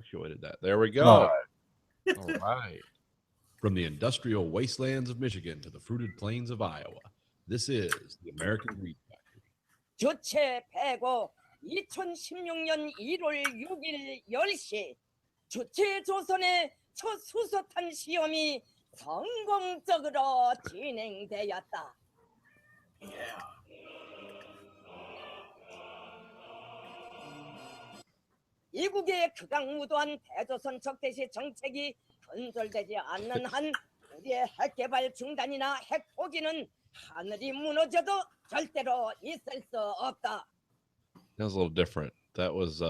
punctuated that. There we go. All All right. From the industrial wastelands of Michigan to the fruited plains of Iowa, this is the American Wheat Factory. 주체 105 2016년 1월 6일 10시 주체 조선의 첫 수소탄 시험이 성공적으로 진행되었다. 이국의 극악무도한 대조선 적대시 정책이 건설되지 않는 한 우리의 핵 개발 중단이나 핵 포기는 하늘이 무너져도 절대로 있을 수 없다. That was a little different. That was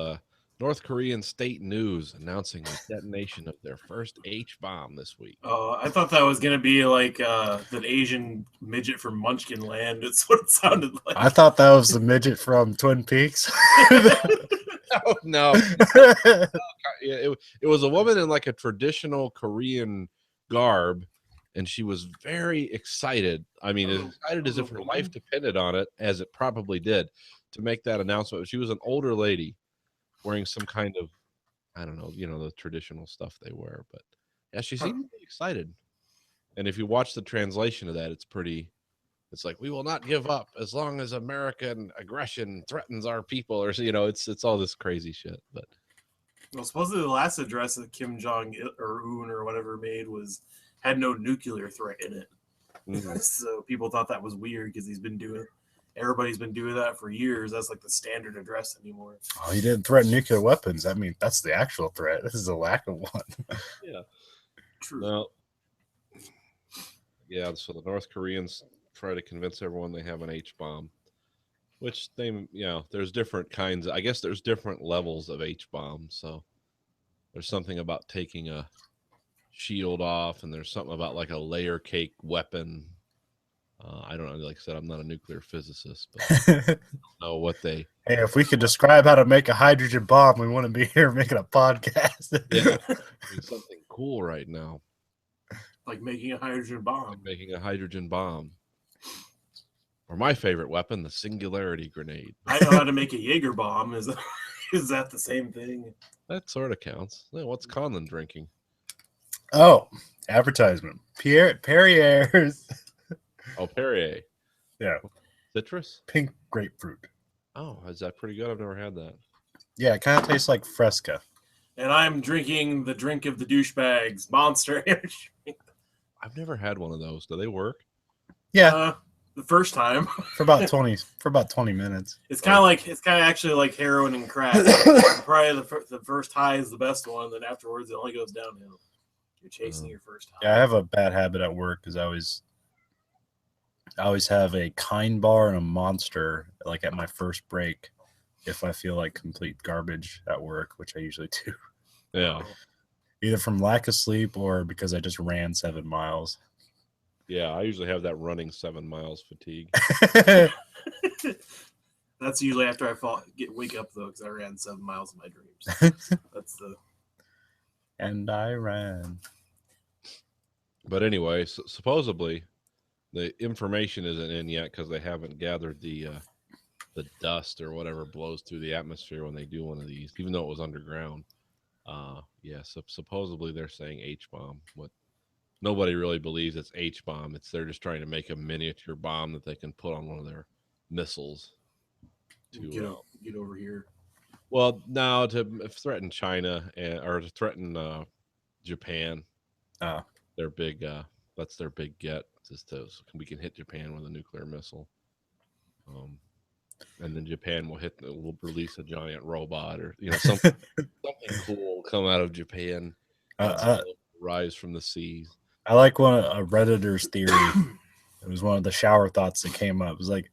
North Korean state news announcing the detonation of their first H bomb this week. Oh, I thought that was gonna be like that Asian midget from Munchkin Land. It's what it sounded like. I thought that was the midget from Twin Peaks. Oh, no. Yeah, it was a woman in like a traditional Korean garb, and she was very excited. I mean, as excited as if her life depended on it, as it probably did, to make that announcement. She was an older lady wearing some kind of, I don't know, the traditional stuff they wear. But yeah, she seemed really excited. And if you watch the translation of that, it's like, we will not give up as long as American aggression threatens our people, or it's all this crazy shit. But well, supposedly the last address that Kim Jong Un or whatever made had no nuclear threat in it. Mm-hmm. So people thought that was weird because everybody's been doing that for years. That's like the standard address anymore. Oh, he didn't threaten nuclear weapons. I mean, that's the actual threat. This is a lack of one. Yeah, true. Well, yeah. So the North Koreans try to convince everyone they have an H bomb, which there's different kinds. I guess there's different levels of H bombs. So there's something about taking a shield off, and there's something about like a layer cake weapon. I don't know. Like I said, I'm not a nuclear physicist, but I don't know what they. Hey, if we could describe how to make a hydrogen bomb, we wouldn't be here making a podcast. Yeah, doing something cool right now. Like making a hydrogen bomb. Or my favorite weapon, the singularity grenade. I know how to make a Jaeger bomb. Is that the same thing? That sort of counts. Yeah, what's Conlon drinking? Oh, advertisement. Perrier's. Oh, Perrier. Yeah. Citrus? Pink grapefruit. Oh, is that pretty good? I've never had that. Yeah, it kind of tastes like Fresca. And I'm drinking the drink of the douchebags, Monster Energy. I've never had one of those. Do they work? Yeah. The first time. for about 20 minutes. It's kind of actually like heroin and crack. Probably the first high is the best one, then afterwards it only goes downhill. You're chasing your first high. Yeah, I have a bad habit at work because I always have a Kind bar and a Monster like at my first break if I feel like complete garbage at work, which I usually do. Yeah. Either from lack of sleep or because I just ran 7 miles. Yeah, I usually have that running 7 miles fatigue. That's usually after I wake up though, because I ran 7 miles in my dreams. And I ran. But anyway, supposedly the information isn't in yet because they haven't gathered the dust or whatever blows through the atmosphere when they do one of these, even though it was underground. So supposedly they're saying H bomb. What nobody really believes it's H bomb. They're just trying to make a miniature bomb that they can put on one of their missiles to get over here. Well, now to threaten China or to threaten Japan. Their big that's their big get. We can hit Japan with a nuclear missile. And then Japan will release a giant robot or something cool will come out of Japan. Rise from the seas. I like a Redditor's theory. It was one of the shower thoughts that came up. It was like,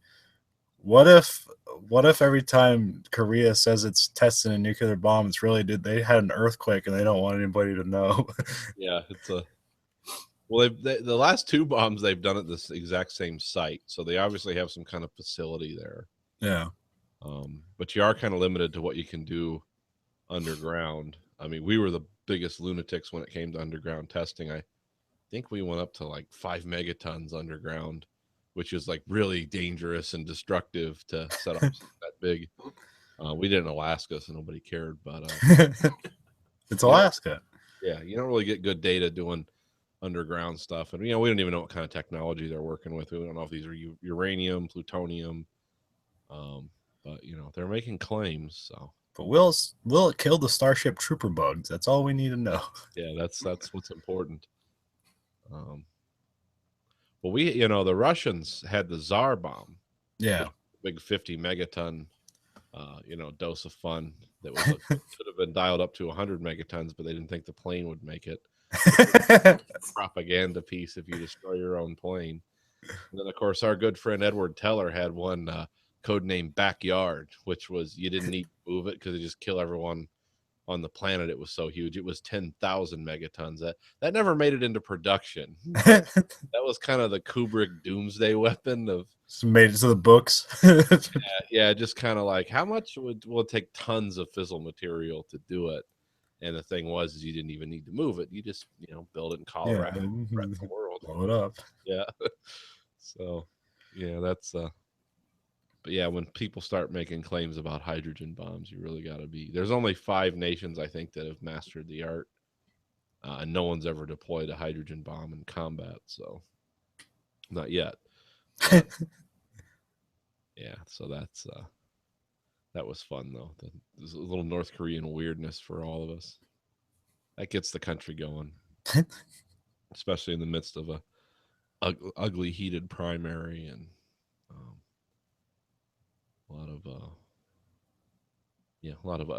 what if every time Korea says it's testing a nuclear bomb, it's really they had an earthquake and they don't want anybody to know. Yeah, the last 2 bombs they've done at this exact same site, so they obviously have some kind of facility there. Yeah. But you are kind of limited to what you can do underground. I mean, we were the biggest lunatics when it came to underground testing. I think we went up to like 5 megatons underground, which is like really dangerous and destructive to set up that big. We did in Alaska, so nobody cared. But It's Alaska. Yeah, you don't really get good data doing underground stuff, and we don't even know what kind of technology they're working with. We don't know if these are uranium, plutonium, but they're making claims. So, But will it kill the Starship Trooper bugs? That's all we need to know. yeah, that's what's important. Well, the Russians had the Tsar bomb. Yeah. Big 50 megaton, dose of fun that could have been dialed up to 100 megatons, but they didn't think the plane would make it. Propaganda piece if you destroy your own plane. And then, of course, our good friend Edward Teller had one codenamed Backyard, which was you didn't need to move it because it just kill everyone on the planet. It was so huge. It was 10,000 megatons. That never made it into production. That was kind of the Kubrick doomsday weapon of made it to the books. yeah, just kind of like how much will it take tons of fissile material to do it. And the thing was, you didn't even need to move it. You just, build it in Colorado, spread the world. Blow it up. Yeah. So, yeah, that's. But yeah, when people start making claims about hydrogen bombs, you really got to be. There's only 5 nations, I think, that have mastered the art, and no one's ever deployed a hydrogen bomb in combat. So, not yet. Yeah. So that's. That was fun, though. There's a little North Korean weirdness for all of us. That gets the country going, especially in the midst of a ugly, heated primary and a lot of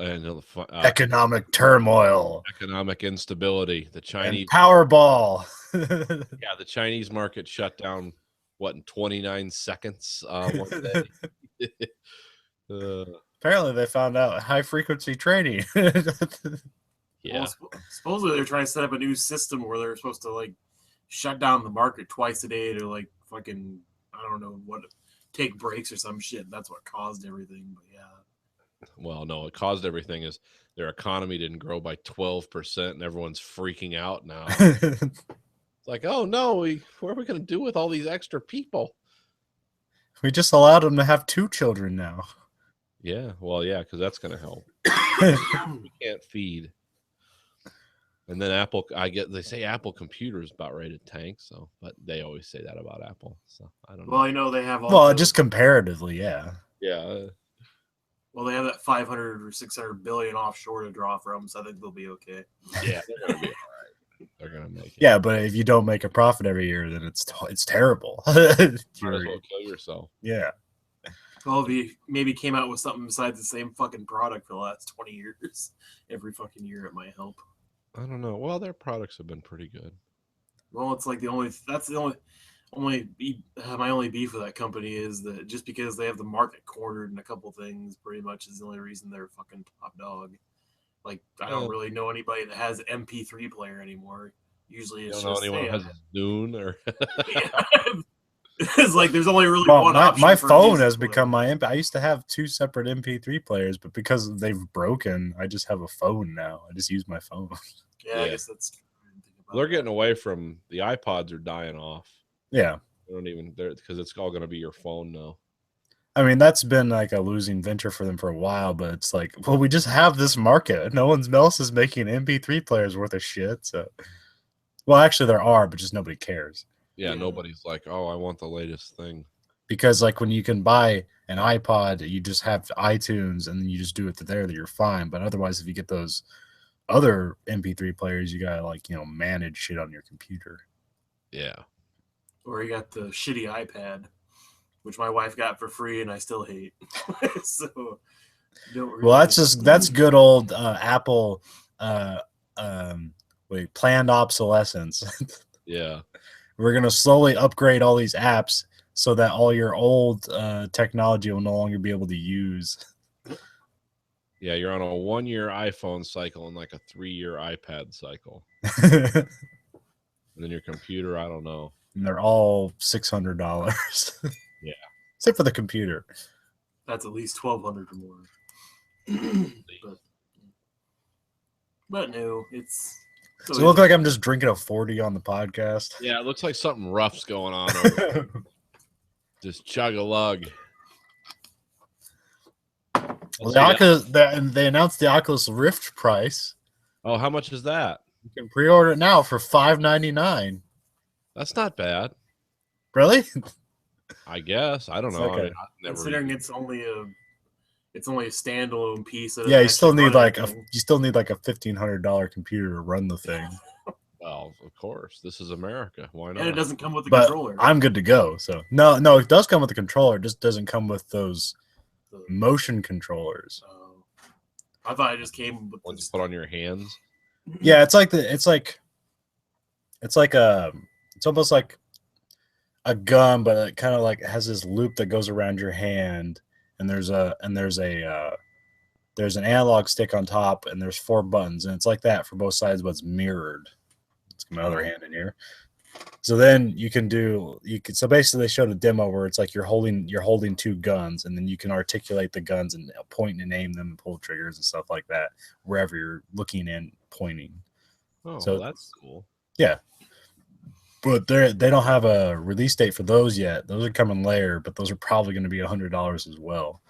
economic turmoil, economic instability. The Chinese and Powerball. Yeah, the Chinese market shut down in 29 seconds one day. Apparently, they found out high frequency trading. Yeah. Well, supposedly they're trying to set up a new system where they're supposed to shut down the market twice a day to fucking I don't know what take breaks or some shit. That's what caused everything. But yeah. Well, no, it caused everything is their economy didn't grow by 12%, and everyone's freaking out now. It's like, oh no, what are we going to do with all these extra people? We just allowed them to have 2 children now. Yeah, well, yeah, because that's going to help. We can't feed. And then they say Apple computers about ready to tank. So, but they always say that about Apple. So I don't know. Well, I know they have. Just comparatively, yeah. Yeah. Well, they have that 500 or 600 billion offshore to draw from, so I think they'll be okay. Yeah, they're gonna be all right. They're gonna make it. Yeah, but if you don't make a profit every year, then it's terrible. You might as well kill yourself. Yeah. Well, if he maybe came out with something besides the same fucking product for the last 20 years, every fucking year, it might help. I don't know. Well, their products have been pretty good. Well, it's like my only beef with that company is that just because they have the market cornered in a couple things, pretty much is the only reason they're fucking top dog. I don't really know anybody that has an MP3 player anymore. Usually, it's don't know anyone who has a Zune or. It's like there's only really one option. My phone has become my MP. I used to have 2 separate MP3 players, but because they've broken, I just have a phone now. I just use my phone. Yeah, I guess that's. They're getting away from the iPods are dying off. Yeah, they don't even because it's all going to be your phone now. I mean, that's been like a losing venture for them for a while, but it's like, well, we just have this market. No one else is making MP3 players worth of shit. So, well, actually, there are, but just nobody cares. Yeah, nobody's like, oh, I want the latest thing. Because when you can buy an iPod, you just have iTunes and then you just do it there, that you're fine. But otherwise, if you get those other MP3 players, you gotta manage shit on your computer. Yeah. Or you got the shitty iPad, which my wife got for free and I still hate. So don't really. Well, that's good old Apple planned obsolescence. Yeah. We're going to slowly upgrade all these apps so that all your old technology will no longer be able to use. Yeah, you're on a 1-year iPhone cycle and like a 3-year iPad cycle. And then your computer, I don't know. And they're all $600. Yeah. Except for the computer. That's at least $1,200 or more. But no, it's... Does it look like I'm just drinking a 40 on the podcast? Yeah, it looks like something rough's going on. Just chug a lug. Well, they announced the Oculus Rift price. Oh, how much is that? You can pre-order it now for $5.99. That's not bad. Really? I guess. I don't It's know. like I a- mean, I've never Considering it's only a standalone piece. Of Yeah, you still need like anything. a $1,500 computer to run the thing. well, of course. This is America. Why not? And it doesn't come with the But controller. I'm good to go. So no, it does come with the controller. It just doesn't come with those So, motion controllers. I thought it just came with Once you this. put on your hands. Yeah, it's almost like a gun, but it kind of like has this loop that goes around your hand, and there's an analog stick on top, and there's 4 buttons, and it's like that for both sides, but it's mirrored. Let's get my other hand in here. So then so basically they showed a demo where it's like you're holding 2 guns, and then you can articulate the guns and point and aim them and pull triggers and stuff like that wherever you're looking and pointing. Oh, So- that's cool. But they don't have a release date for those yet. Those are coming later, but those are probably going to be $100 as well.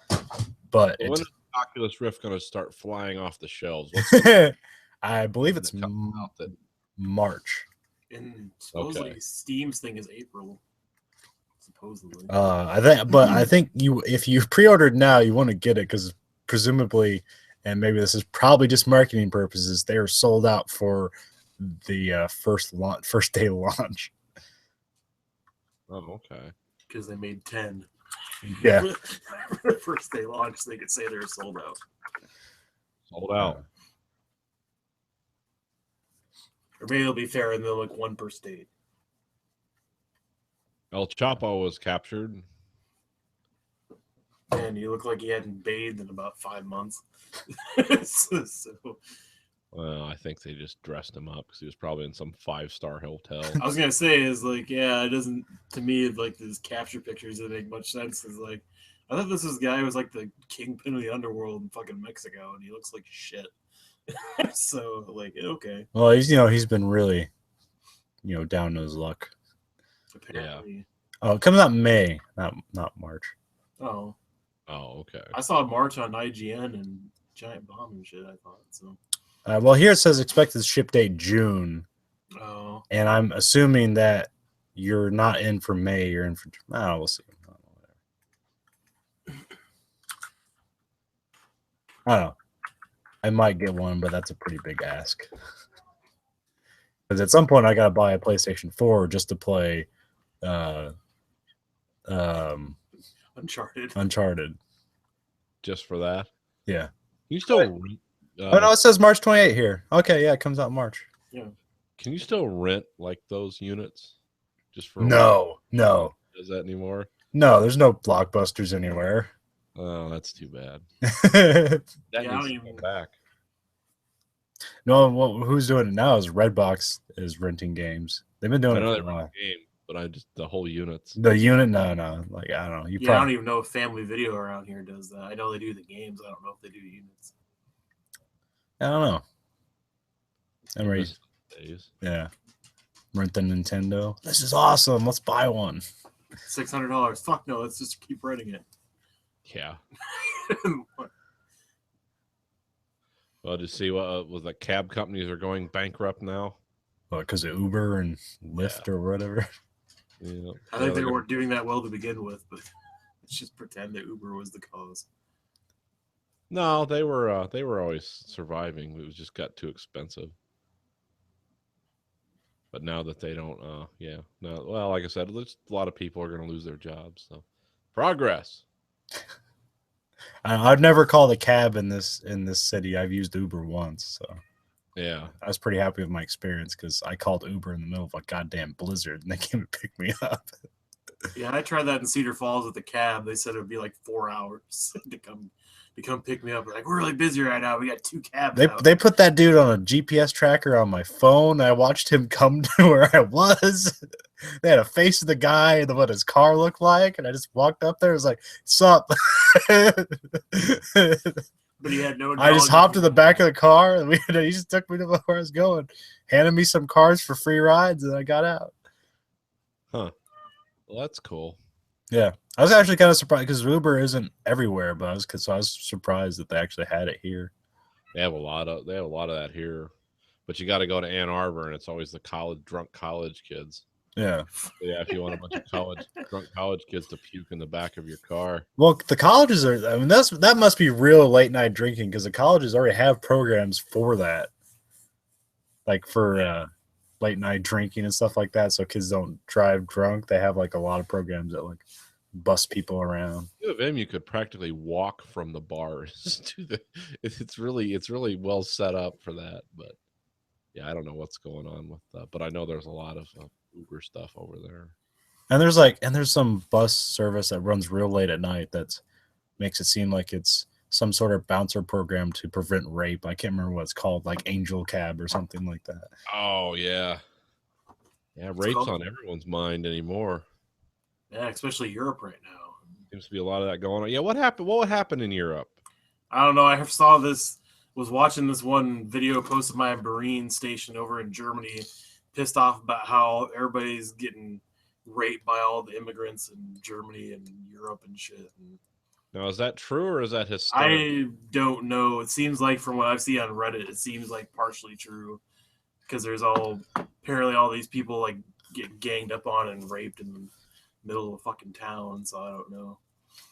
But When it's, is Oculus Rift going to start flying off the shelves? What's I believe it's coming out that March. And supposedly Okay. Steam's thing is April. Supposedly. I think if you pre-ordered now, you want to get it because presumably, and maybe this is probably just marketing purposes, they are sold out for the first day launch. Oh, okay. Because they made 10. Yeah. First day launch, they could say they're sold out. Sold out. Or maybe it'll be fair and they'll like 1 per state. El Chapo was captured. And you look like you hadn't bathed in about 5 months. so, Well, I think they just dressed him up because he was probably in some 5-star hotel. I was gonna say is like, yeah, it doesn't to me like these capture pictures didn't make much sense. Is like I thought this guy was like the kingpin of the underworld in fucking Mexico, and he looks like shit. So like, okay, Well, he's been really, down to his luck. apparently. Oh, it comes out in May, not March. Oh, Oh, okay. I saw March on IGN and Giant Bomb and shit. I thought so. Well, here it says expected ship date June, Oh, and I'm assuming that you're not in for May. You're in for. We'll see. I don't know. I might get one, but that's a pretty big ask. Because at some point, I gotta buy a PlayStation 4 just to play Uncharted. Uncharted. Just for that. Yeah. You still Oh no, it says March 28 here. Okay, yeah, it comes out in March. can you still rent like those units? Just for a No. while? Does that anymore? No, there's no blockbusters anywhere. Oh, that's too bad. No, That Yeah, I needs don't to even- come back. who's doing it now is Redbox is renting games. They've been I doing it know for they a run while. the game, but I just the whole units. The unit, no. Like I don't know. You Yeah, I don't probably even know if Family Video around here does that. I know they do the games. I don't know if they do units. I don't know. I'm ready. Miss days. Yeah. Rent the Nintendo. This is awesome. Let's buy one. $600. Fuck no. Let's just keep renting it. Yeah. Well, to see what was the cab companies are going bankrupt now. Because of Uber and Lyft or whatever. Yeah. I think they they're weren't doing that well to begin with, but let's just pretend that Uber was the cause. No, they were always surviving. It was just got too expensive. But now that they don't, no. Well, like I said, a lot of people are going to lose their jobs. So, progress. I've never called a cab in this city. I've used Uber once, so Yeah. I was pretty happy with my experience because I called Uber in the middle of a goddamn blizzard and they came and picked me up. Yeah, I tried that in Cedar Falls with the cab. They said it would be like 4 hours to come pick me up. Like, we're really busy right now. We got 2 cabs out. They put that dude on a GPS tracker on my phone. I watched him come to where I was. They had a face of the guy and what his car looked like, and I just walked up there. I was like, "Sup?" But he had no. I just hopped in the back of the car, and he just took me to where I was going, handed me some cards for free rides, and I got out. Well, that's cool. Yeah, I was actually kind of surprised because Uber isn't everywhere, but I was surprised that they actually had it here. They have a lot of that here. but you got to go to Ann Arbor, and it's always the drunk college kids. Yeah. Yeah, if you want a bunch of drunk college kids to puke in the back of your car. Well, the colleges are. I mean, that must be real late night drinking because the colleges already have programs for that, like for late night drinking and stuff like that. So kids don't drive drunk. They have like a lot of programs that like bus people around. U of M, you could practically walk from the bars to the. It's really well set up for that. But yeah, I don't know what's going on with that. But I know there's a lot of Uber stuff over there. And there's some bus service that runs real late at night that makes it seem like it's some sort of bouncer program to prevent rape. I can't remember what it's called, like Angel Cab or something like that. Oh yeah, yeah. Rape's on everyone's mind anymore. Yeah, especially Europe right now. Seems to be a lot of that going on. Yeah, what happened? What would happen in Europe? I don't know. I saw this. Was watching this one video posted by a Marine station over in Germany, pissed off about how everybody's getting raped by all the immigrants in Germany and Europe and shit. And now, is that true or is that hysterical? I don't know. It seems like from what I've seen on Reddit, it seems like partially true because there's apparently all these people like get ganged up on and raped in the middle of a fucking town. So I don't know.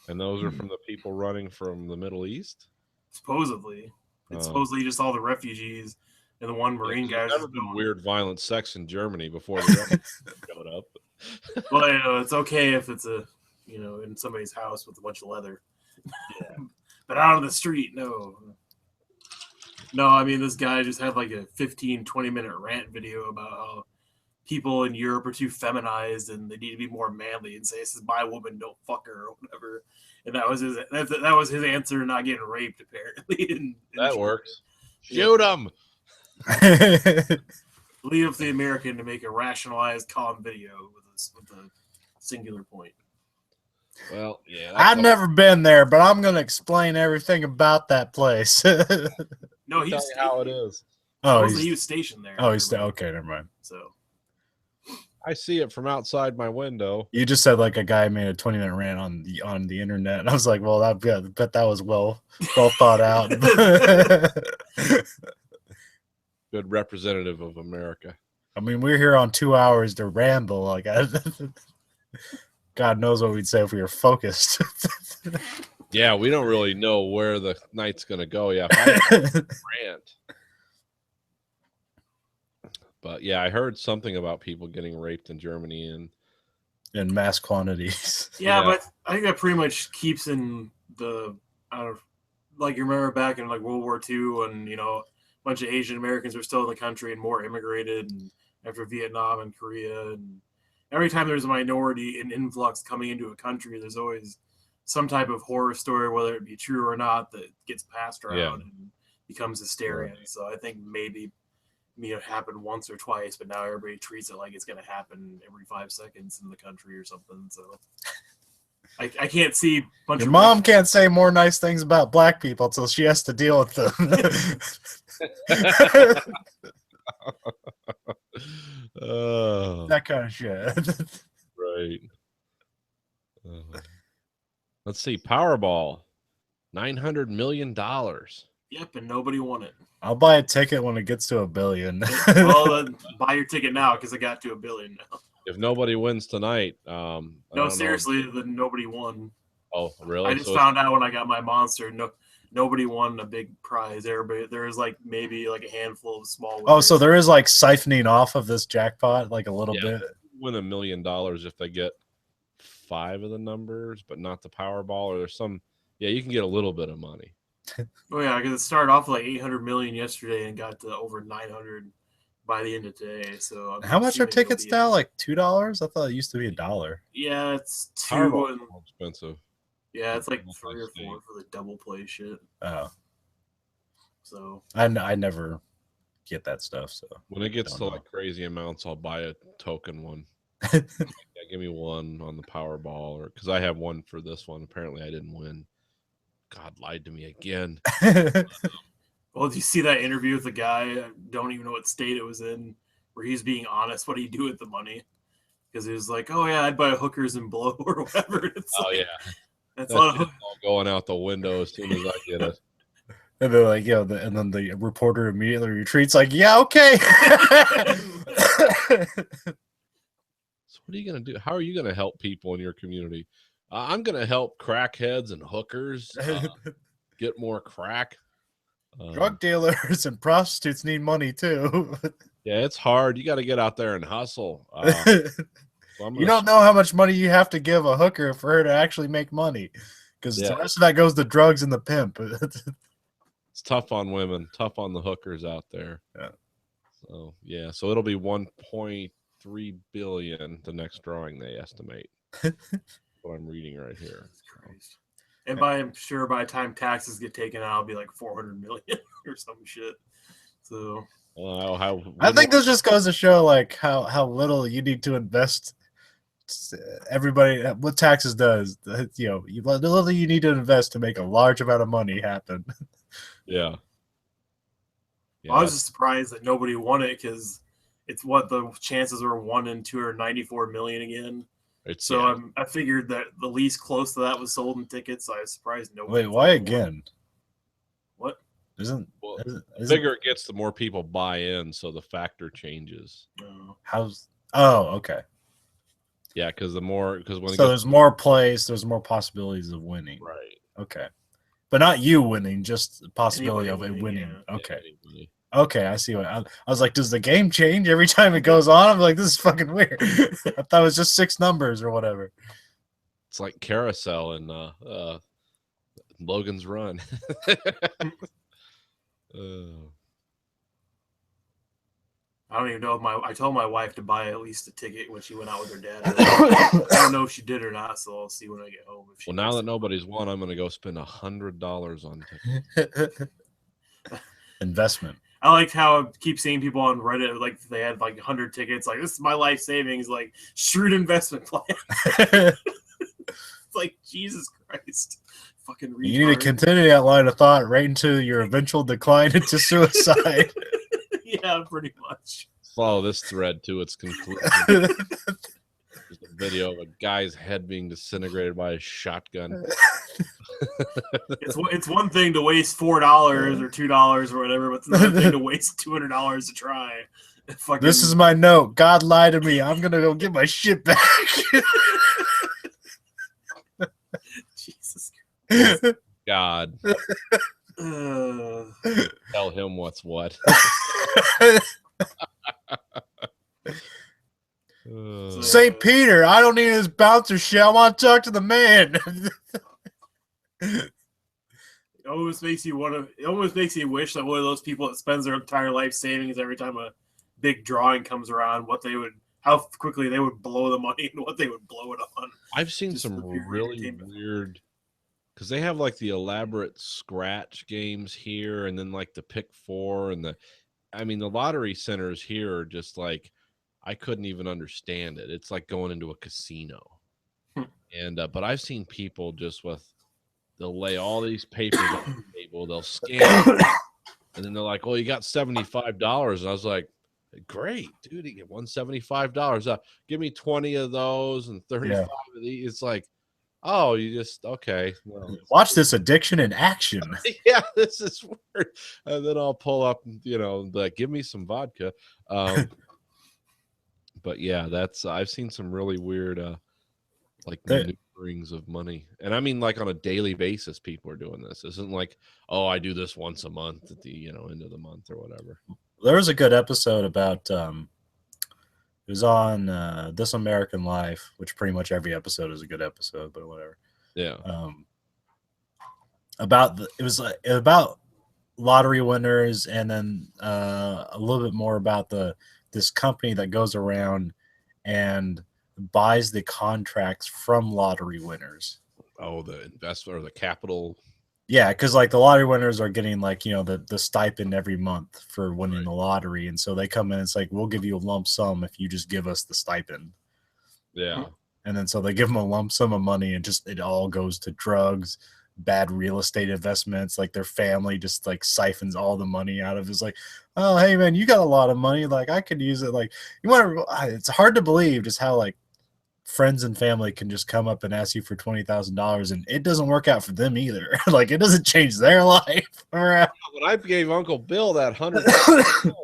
And those are from the people running from the Middle East? Supposedly. It's supposedly just all the refugees and the one Marine guy. There's never been weird, violent sex in Germany before the refugees showed up. Well, you know, it's okay if it's in somebody's house with a bunch of leather. Yeah. But out on the street, no. No, I mean, this guy just had like a 20-minute rant video about how people in Europe are too feminized and they need to be more manly and say, this is my woman, don't fuck her or whatever. And that was his answer, not getting raped, apparently. That works. Shoot him. Leave up the American to make a rationalized, calm video with a singular point. Well, yeah. I've never been there, but I'm going to explain everything about that place. No, he's how it is. Oh, he was stationed there. Oh, he's okay. Never mind. So I see it from outside my window. You just said like a guy made a 20-minute rant on the internet, and I was like, well, I bet that was well thought out. Good representative of America. I mean, we're here on 2 hours to ramble. Like, God knows what we'd say if we were focused. Yeah, we don't really know where the night's gonna go. Yeah, if I had a rant. But yeah, I heard something about people getting raped in Germany and in mass quantities. Yeah, but I think that pretty much keeps in the like you remember back in like World War II and a bunch of Asian Americans were still in the country and more immigrated and after Vietnam and Korea, and every time there's a minority in influx coming into a country, there's always some type of horror story, whether it be true or not, that gets passed around and becomes hysteria. Right. So I think maybe it happened once or twice, but now everybody treats it like it's going to happen every 5 seconds in the country or something. So I can't see. Your mom can't say more nice things about black people until she has to deal with them. That kind of shit. Right. Let's see. Powerball, $900 million. Yep, and nobody won it. I'll buy a ticket when it gets to $1 billion. Well, then buy your ticket now because it got to $1 billion now. If nobody wins tonight, no, seriously, then nobody won. Oh, really? I just found out when I got my monster. Nobody won a big prize. Everybody, there is like maybe like a handful of small winners. Oh, so there is like siphoning off of this jackpot, like a little bit. Win $1 million if they get 5 of the numbers, but not the Powerball. Or there's some. Yeah, you can get a little bit of money. Oh yeah, because it started off like 800 million yesterday and got to over 900 by the end of today. So how much are tickets now? Like $2? I thought it used to be $1. Yeah, it's $2. And expensive. Yeah, it's like 3 or 4 for the double play shit. Oh, so I never get that stuff. So when it gets to like crazy amounts, I'll buy a token one. Yeah, give me one on the Powerball, or because I have one for this one. Apparently, I didn't win. God lied to me again. Well, did you see that interview with the guy? I don't even know what state it was in, where he's being honest. What do you do with the money? Because he was like, "Oh yeah, I'd buy hookers and blow or whatever." It's oh like, yeah, that's a lot of all going out the window as soon as I get it. And they're like, and then the reporter immediately retreats, like, yeah, okay. So what are you going to do? How are you going to help people in your community? I'm going to help crackheads and hookers get more crack. Drug dealers and prostitutes need money too. Yeah, it's hard. You got to get out there and hustle. So you don't know how much money you have to give a hooker for her to actually make money, because the rest of that goes to drugs and the pimp. It's tough on women, tough on the hookers out there. Yeah. So yeah, so it'll be 1.3 billion the next drawing, they estimate. What I'm reading right here. Christ. And I'm sure by the time taxes get taken out, it'll be like 400 million or some shit. So I think this just goes to show like how little you need to invest. Everybody, what taxes does, little you need to invest to make a large amount of money happen. Yeah. I was just surprised that nobody won it, because it's what the chances were 1 in 294 million again. I figured that the least close to that was sold in tickets. So I was surprised nobody. Wait, why again? What? Isn't the bigger it gets, the more people buy in, so the factor changes. Okay. Yeah, because there's more plays, there's more possibilities of winning. Right. Okay. But not you winning, just the possibility of it winning. Yeah. Okay. Okay, I see what I was like. Does the game change every time it goes on? I'm like, this is fucking weird. I thought it was just 6 numbers or whatever. It's like Carousel and Logan's Run. I don't even know if I told my wife to buy at least a ticket when she went out with her dad. I don't know if she did or not, so I'll see when I get home. Well, now that nobody's won, I'm going to go spend $100 on tickets. Investment. I like how I keep seeing people on Reddit, like they had like 100 tickets, like this is my life savings, like shrewd investment plan. It's like, Jesus Christ. Fucking retard. You need to continue that line of thought right into your eventual decline into suicide. Yeah, pretty much. Follow this thread to its conclusion. There's a video of a guy's head being disintegrated by a shotgun. It's one thing to waste $4 or $2 or whatever, but it's another thing to waste $200 to try. This is my note. God lied to me. I'm gonna go get my shit back. Jesus Christ. God. Tell him what's what. St. Peter, I don't need his bouncer shit. I want to talk to the man. It almost makes you wish that one of those people that spends their entire life savings every time a big drawing comes around, how quickly they would blow the money and what they would blow it on. I've seen some really weird, because they have like the elaborate scratch games here, and then like the pick 4 and the lottery centers here are just like, I couldn't even understand it. It's like going into a casino. And but I've seen people just they'll lay all these papers on the table, they'll scan it, and then they're like, "Oh, you got $75." And I was like, "Great, dude, you get $175. Give me 20 of those and 35 of these." It's like, oh, you just okay. Well, watch this addiction in action. Yeah, this is weird. And then I'll pull up, like, give me some vodka. But yeah, I've seen some really weird like maneuverings of money. And I mean, like on a daily basis, people are doing this. It isn't like, oh, I do this once a month at the end of the month or whatever. There was a good episode about it was on This American Life, which pretty much every episode is a good episode, but whatever. Yeah. It was about lottery winners, and then a little bit more about this company that goes around and buys the contracts from lottery winners. Oh, the investment or the capital. Yeah, because like the lottery winners are getting like, the stipend every month for winning the lottery. And so they come in, it's like, we'll give you a lump sum if you just give us the stipend. Yeah. And then so they give them a lump sum of money, and just it all goes to drugs, bad real estate investments. Like their family just like siphons all the money out of it. It's like, oh, hey man, you got a lot of money. Like I could use it. Like it's hard to believe just how like friends and family can just come up and ask you for $20,000, and it doesn't work out for them either. Like, it doesn't change their life. When I gave Uncle Bill that $100,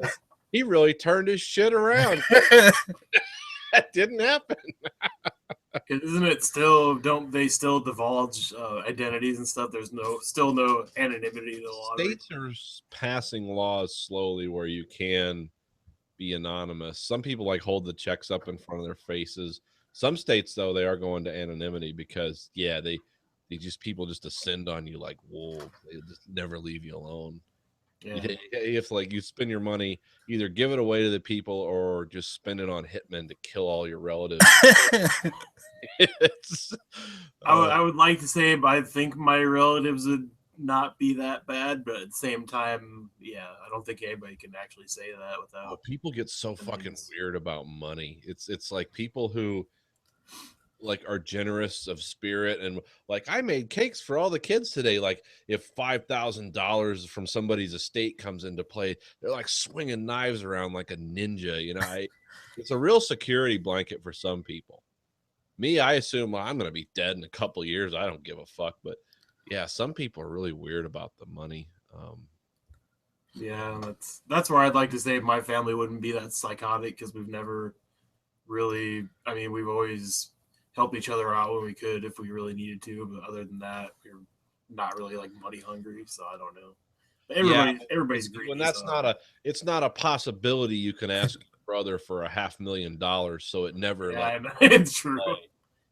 he really turned his shit around. That didn't happen. Isn't it still? Don't they still divulge identities and stuff? There's still no anonymity to the lottery. States are passing laws slowly where you can be anonymous. Some people like hold the checks up in front of their faces. Some states, though, they are going to anonymity because, yeah, they just people just descend on you like wolves. They just never leave you alone. Yeah. If like you spend your money, either give it away to the people or just spend it on hitmen to kill all your relatives. I would like to say, but I think my relatives would not be that bad. But at the same time, yeah, I don't think anybody can actually say that without. People get so fucking weird about money. It's like people who like are generous of spirit, and like I made cakes for all the kids today. Like if $5,000 from somebody's estate comes into play, they're like swinging knives around like a ninja. You know, it's a real security blanket for some people. Me, I assume I'm going to be dead in a couple of years. I don't give a fuck. But yeah, some people are really weird about the money. Yeah, that's where I'd like to say my family wouldn't be that psychotic because we've never really. I mean, we've always helped each other out when we could if we really needed to. But other than that, we're not really like money hungry. So I don't know. Everybody's greedy. When that's it's not a possibility. You can ask your brother for $500,000, so it never. Yeah, it's true.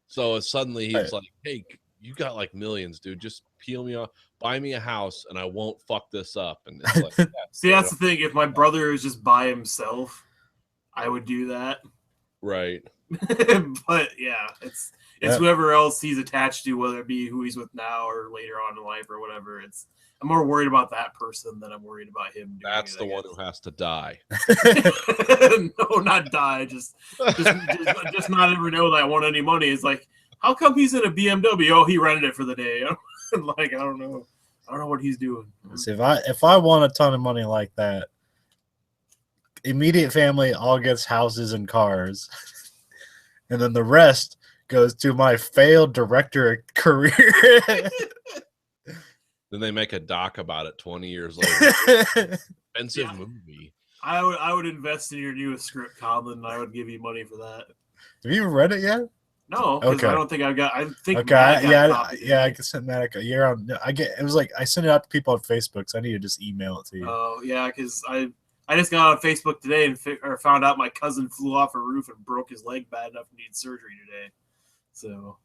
So suddenly he's like, "Hey, you got like millions, dude. Just peel me off, buy me a house, and I won't fuck this up." And it's like, see, that's the thing. If my brother is just by himself, I would do that. Right. But yeah, it's whoever else he's attached to, whether it be who he's with now or later on in life or whatever. I'm more worried about that person than I'm worried about him. That's the one who has to die. No, not die. Just not ever know that I want any money. It's like, how come he's in a BMW? Oh, he rented it for the day. Like, I don't know what he's doing. See, if I want a ton of money like that, immediate family all gets houses and cars, and then the rest goes to my failed director career. Then they make a doc about it 20 years later. Expensive movie. I would invest in your newest script, Colin, and I would give you money for that. Have you read it yet? No, because I don't think I've got. I think okay, yeah, I can send Matt you're on. It was like I sent it out to people on Facebook, so I need to just email it to you. Oh yeah, because I just got on Facebook today and found out my cousin flew off a roof and broke his leg bad enough to need surgery today. So,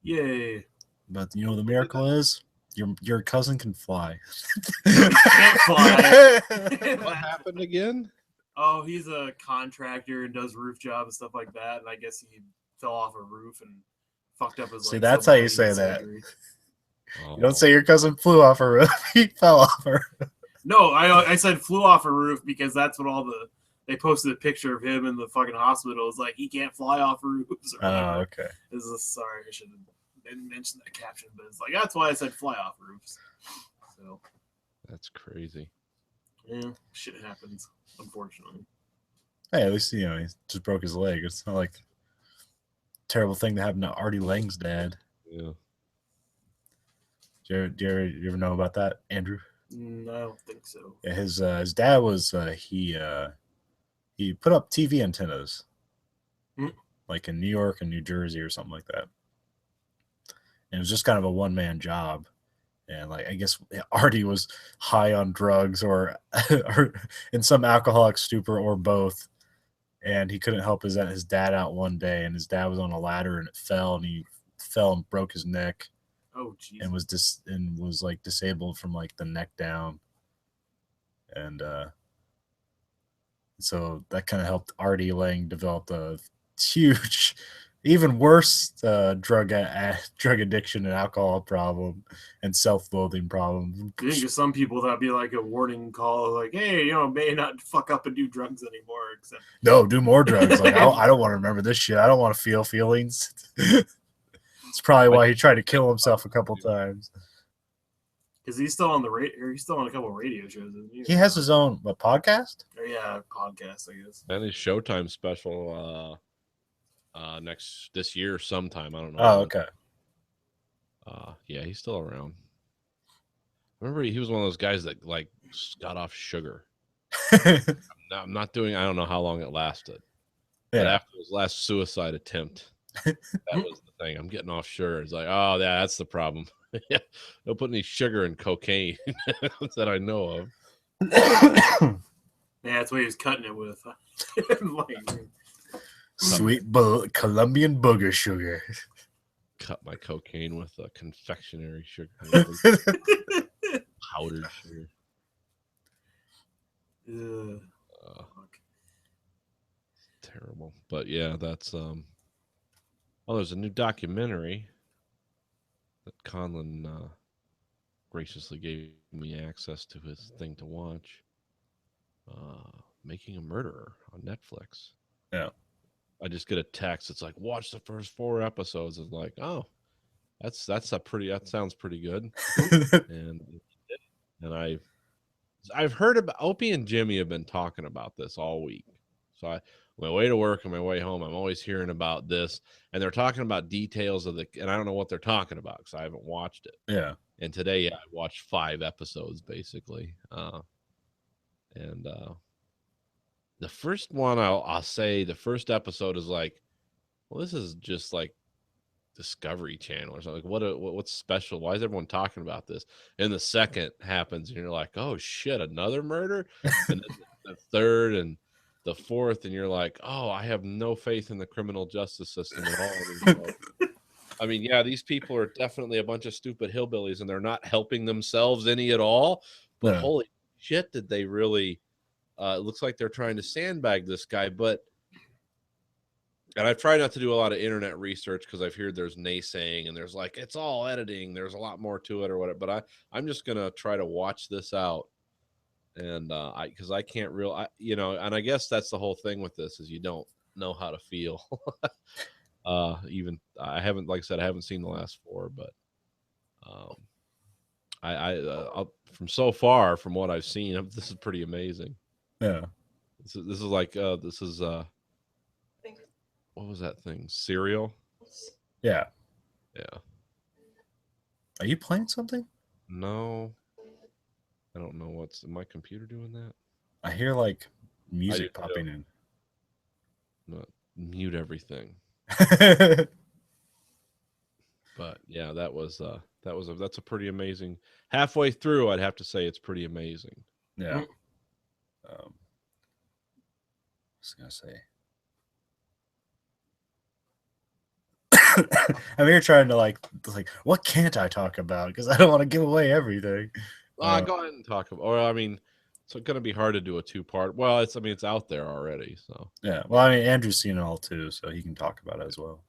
yay! But you know the miracle is your cousin can fly. Can't fly. What happened again? Oh, he's a contractor and does roof jobs and stuff like that, and I guess he fell off a roof and fucked up his leg. See, that's how you say that. Oh. You don't say your cousin flew off a roof. He fell off a roof. No, I said flew off a roof because that's what they posted a picture of him in the fucking hospital. It's like he can't fly off roofs. Or oh, okay. Sorry, I didn't mention that caption, but it's like that's why I said fly off roofs. So that's crazy. Yeah, shit happens, unfortunately. Hey, at least he just broke his leg. It's not like a terrible thing to happen to Artie Lang's dad. Yeah. Do you ever know about that, Andrew? I don't think so. Yeah, his dad was he put up TV antennas, like in New York and New Jersey or something like that. And it was just kind of a one-man job. And like I guess Artie was high on drugs or in some alcoholic stupor or both. And he couldn't help his dad out one day, and his dad was on a ladder and it fell, and he fell and broke his neck. Oh, geez. And was like disabled from like the neck down. And so that kind of helped Artie Lang develop a huge, even worse drug addiction and alcohol problem and self-loathing problem. I think to some people that'd be like a warning call, like, hey, may not fuck up and do drugs anymore. Except no, do more drugs. Like I don't want to remember this shit. I don't want to feel feelings. It's probably why he tried to kill himself a couple times. Because he's still on the radio. He's still on a couple of radio shows, isn't he? He has his own podcast. Or, yeah, podcast, I guess. And his Showtime special this year sometime. I don't know. Oh, okay. Yeah, he's still around. Remember, he was one of those guys that like got off sugar. I'm not doing. I don't know how long it lasted. But Yeah. after his last suicide attempt, that was the thing. I'm getting off sugar. It's like, oh, yeah, that's the problem. Yeah, don't put any sugar in cocaine that I know of. Yeah, that's what he was cutting it with. Like, Sweet Colombian booger sugar. Cut my cocaine with a confectionery sugar, powdered sugar. Terrible, but yeah, that's Oh, there's a new documentary that Conlon graciously gave me access to his thing to watch. Making a Murderer on Netflix. Yeah. I just get a text. It's like, watch the first 4 episodes. It's like, oh, that sounds pretty good. and I've heard about Opie and Jimmy have been talking about this all week. So on my way to work, on my way home, I'm always hearing about this, and they're talking about details of and I don't know what they're talking about because I haven't watched it. Yeah. And today, I watched 5 episodes basically. The first one, I'll say the first episode is like, well, this is just like Discovery Channel or something. What's special? Why is everyone talking about this? And the second happens, and you're like, oh shit, another murder. And then the third and the fourth, and you're like, oh, I have no faith in the criminal justice system at all. I mean, yeah, these people are definitely a bunch of stupid hillbillies, and they're not helping themselves any at all. But Yeah. holy shit, did they really? It looks like they're trying to sandbag this guy, and I've tried not to do a lot of internet research because I've heard there's naysaying and there's like, it's all editing. There's a lot more to it or whatever, but I'm just going to try to watch this out. And because I can't and I guess that's the whole thing with this is you don't know how to feel. Even I haven't, like I said, I haven't seen the last 4, but from so far, from what I've seen, this is pretty amazing. Yeah. This is like what was that thing? Serial? Yeah. Yeah. Are you playing something? No. I don't know what's my computer doing that. I hear like music do popping in. Mute everything. But yeah, that's a pretty amazing. Halfway through, I'd have to say it's pretty amazing. Yeah. I was gonna say. I'm here trying to like, what can't I talk about? Because I don't want to give away everything. Go ahead and talk about. Or I mean, it's going to be hard to do a 2-part. Well, it's out there already. So yeah. Well, I mean, Andrew's seen it all too, so he can talk about it as well.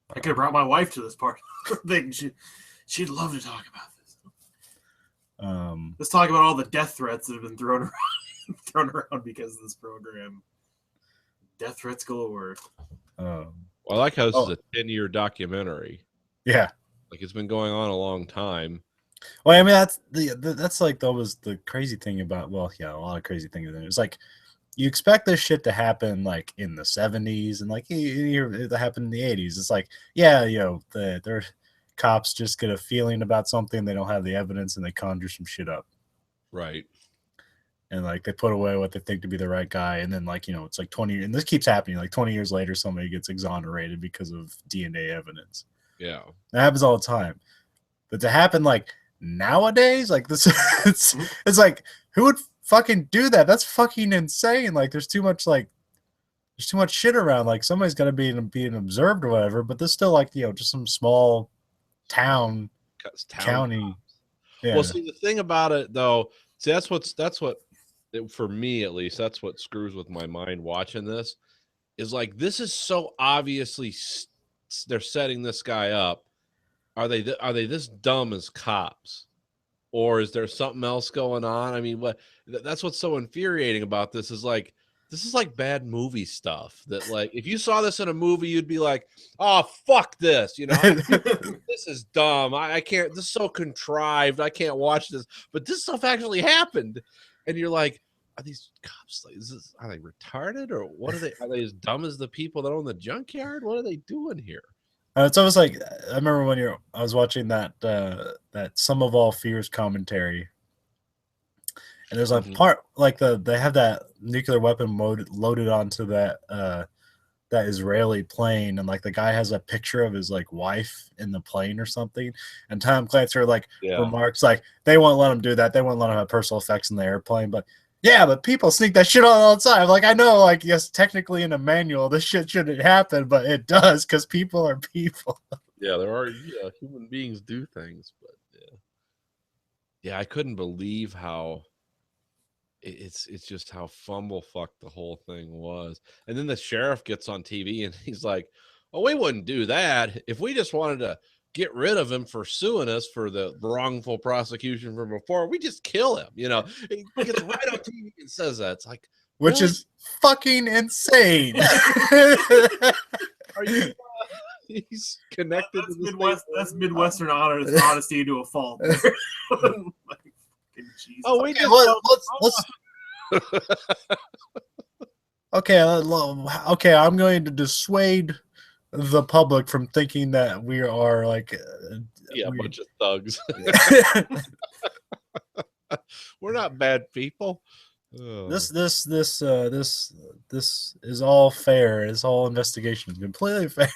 I could have brought my wife to this part. She'd love to talk about this. Let's talk about all the death threats that have been thrown around because of this program. Death threats galore. Well, I like how this is a 10-year documentary. Yeah, like it's been going on a long time. Well, I mean, that's like that was the crazy thing about. Well, yeah, a lot of crazy things. It's like you expect this shit to happen like in the 70s and like it happened in the 80s. It's like, yeah, their cops just get a feeling about something, they don't have the evidence, and they conjure some shit up. Right. And like they put away what they think to be the right guy, and then like it's like 20, and this keeps happening. Like 20 years later, somebody gets exonerated because of DNA evidence. Yeah, that happens all the time. But to happen like nowadays, like this, it's like who would fucking do that? That's fucking insane. Like there's too much shit around. Like somebody's got to be being observed or whatever. But there's still like just some small town county. Yeah. Well, see the thing about it though. See that's what. For me at least, that's what screws with my mind watching this is like, this is so obviously they're setting this guy up. Are they this dumb as cops, or is there something else going on? I mean, that's what's so infuriating about this is like, this is like bad movie stuff that like, if you saw this in a movie, you'd be like, oh, fuck this. This is dumb. I can't, this is so contrived. I can't watch this, but this stuff actually happened. And you're like, are these cops like? Are they retarded or what are they? Are they as dumb as the people that own the junkyard? What are they doing here? It's almost like I remember when I was watching that that Sum of All Fears commentary, and there's a part like they have that nuclear weapon loaded onto that that Israeli plane, and like the guy has a picture of his like wife in the plane or something, and Tom Clancy like remarks like they won't let him do that, they won't let him have personal effects in the airplane, but yeah, but people sneak that shit on all the time. Like I know, like yes, technically in a manual this shit shouldn't happen, but it does because people are people. Yeah, there are human beings do things, but yeah, I couldn't believe how. It's just how fumblefuck the whole thing was. And then the sheriff gets on TV and he's like, "Oh, we wouldn't do that if we just wanted to get rid of him for suing us for the wrongful prosecution from before. We just kill him." You know, he gets right on TV and says that. It's like, which is fucking insane. Are you? He's connected that's to the Midwest. That's Midwestern honesty to a fault. Oh, okay, let's okay, I'm going to dissuade the public from thinking that we are like a bunch of thugs. We're not bad people. This is all fair. It's all investigation, completely fair.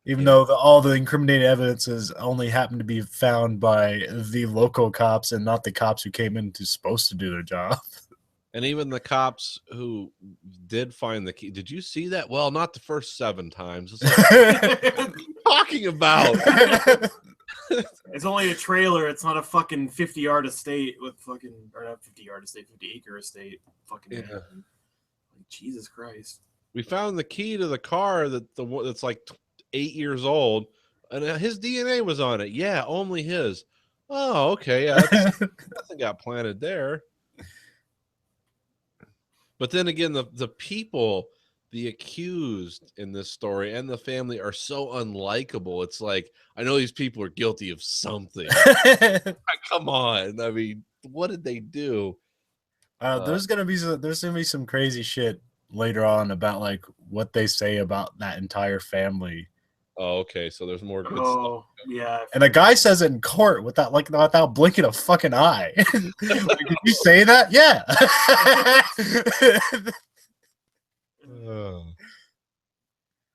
Even though all the incriminating evidences only happened to be found by the local cops and not the cops who came in supposed to do their job. And even the cops who did find the key. Did you see that? Well, not the first 7 times. It's like, what are you talking about? It's only a trailer. It's not a fucking 50-yard estate with fucking, or not 50-yard estate, 50-acre estate. Fucking like, Jesus Christ. We found the key to the car that's like 8 years old, and his DNA was on it. Yeah, only his. Oh, okay. Yeah, nothing got planted there. But then again, the people, the accused in this story and the family are so unlikable. It's like, I know these people are guilty of something. Come on. I mean, what did they do? There's gonna be some crazy shit later on about like what they say about that entire family. Oh, okay. So there's more good stuff. Yeah. And a guy says it in court without blinking a fucking eye. Like, did you say that? Yeah.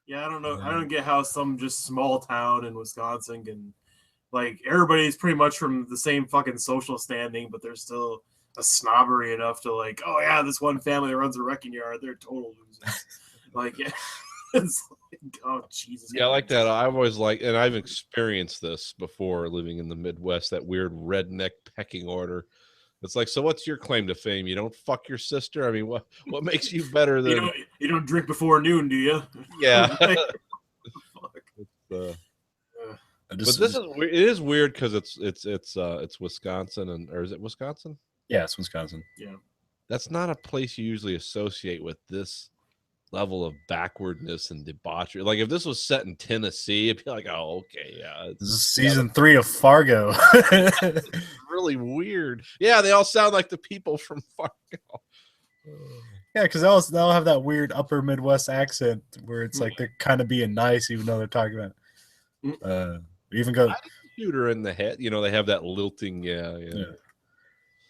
Yeah, I don't know. I don't get how some just small town in Wisconsin can, like, everybody's pretty much from the same fucking social standing, but there's still a snobbery enough to like, oh yeah, this one family that runs a wrecking yard, they're total losers. Like, yeah. It's like, oh Jesus. Yeah, I like that. I've always liked, and I've experienced this before living in the Midwest, that weird redneck pecking order. It's like, so what's your claim to fame? You don't fuck your sister? I mean, what makes you better than you don't drink before noon, do you? Yeah. But this is it is weird because it's Wisconsin, or is it Wisconsin? Yeah, it's Wisconsin. Yeah. That's not a place you usually associate with this level of backwardness and debauchery. Like if this was set in Tennessee, it'd be like, oh, okay, yeah. This is season 3 of Fargo. It's really weird. Yeah, they all sound like the people from Fargo. Yeah, because they'll have that weird upper Midwest accent where it's like they're kind of being nice, even though they're talking about even go shooter in the head. You know, they have that lilting. Yeah.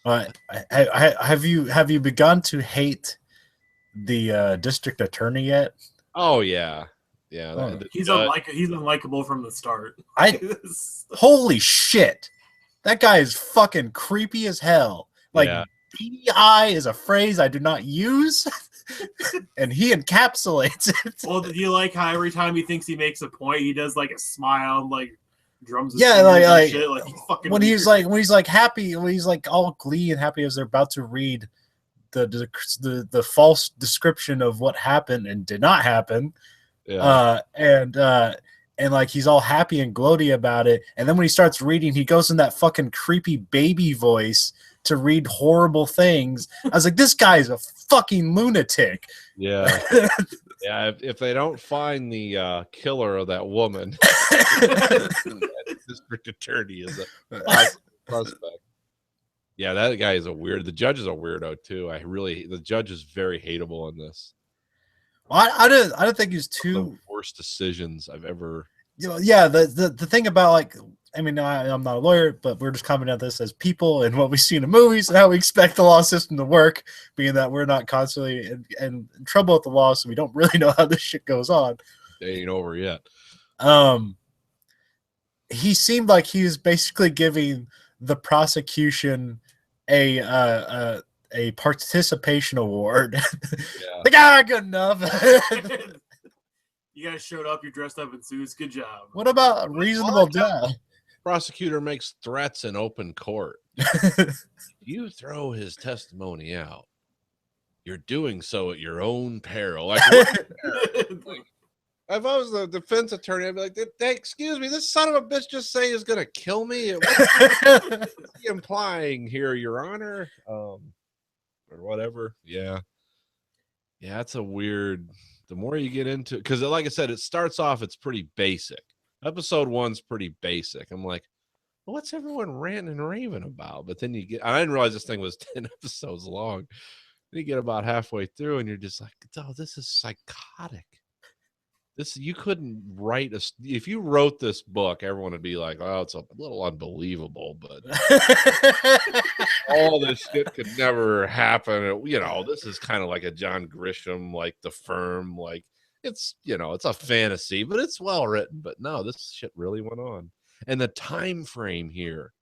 Have you begun to hate the district attorney yet? Oh yeah. He's unlikable from the start. Holy shit, that guy is fucking creepy as hell. Like DEI is a phrase I do not use, and he encapsulates it. Well, do you like how every time he thinks he makes a point, he does like a smile and like drums his like shit, like he's fucking when he's like happy, when he's like all glee and happy as they're about to read the false description of what happened and did not happen, and like he's all happy and gloaty about it, and then when he starts reading, he goes in that fucking creepy baby voice to read horrible things. I was like, this guy is a fucking lunatic. Yeah. Yeah, if they don't find the killer of that woman, district attorney is a suspect. Yeah, that guy is the judge is a weirdo too. The judge is very hateable in this. Well, I didn't think he was One of too. the worst decisions I've ever. Yeah, the thing about, like, I mean, I'm not a lawyer, but we're just commenting on this as people and what we see in the movies and how we expect the law system to work, being that we're not constantly in trouble with the law, so we don't really know how this shit goes on. It ain't over yet. He seemed like he was basically giving the prosecution a participation award. Yeah. Like, good enough. You guys showed up. You dressed up in suits. Good job. What about reasonable doubt? Prosecutor makes threats in open court. You throw his testimony out, you're doing so at your own peril. Like, if I was the defense attorney, I'd be like, excuse me, this son of a bitch just say he's going to kill me? What's he implying here, Your Honor? Or whatever. Yeah. Yeah, that's a weird... The more you get into... Because, like I said, it starts off, it's pretty basic. Episode 1's pretty basic. I'm like, what's everyone ranting and raving about? But then you get... I didn't realize this thing was 10 episodes long. Then you get about halfway through, and you're just like, oh, this is psychotic. You couldn't write if you wrote this book, everyone would be like, oh, it's a little unbelievable, but all this shit could never happen. You know, this is kind of like a John Grisham, like The Firm, like it's, you know, it's a fantasy, but it's well written. But no, this shit really went on. And the time frame here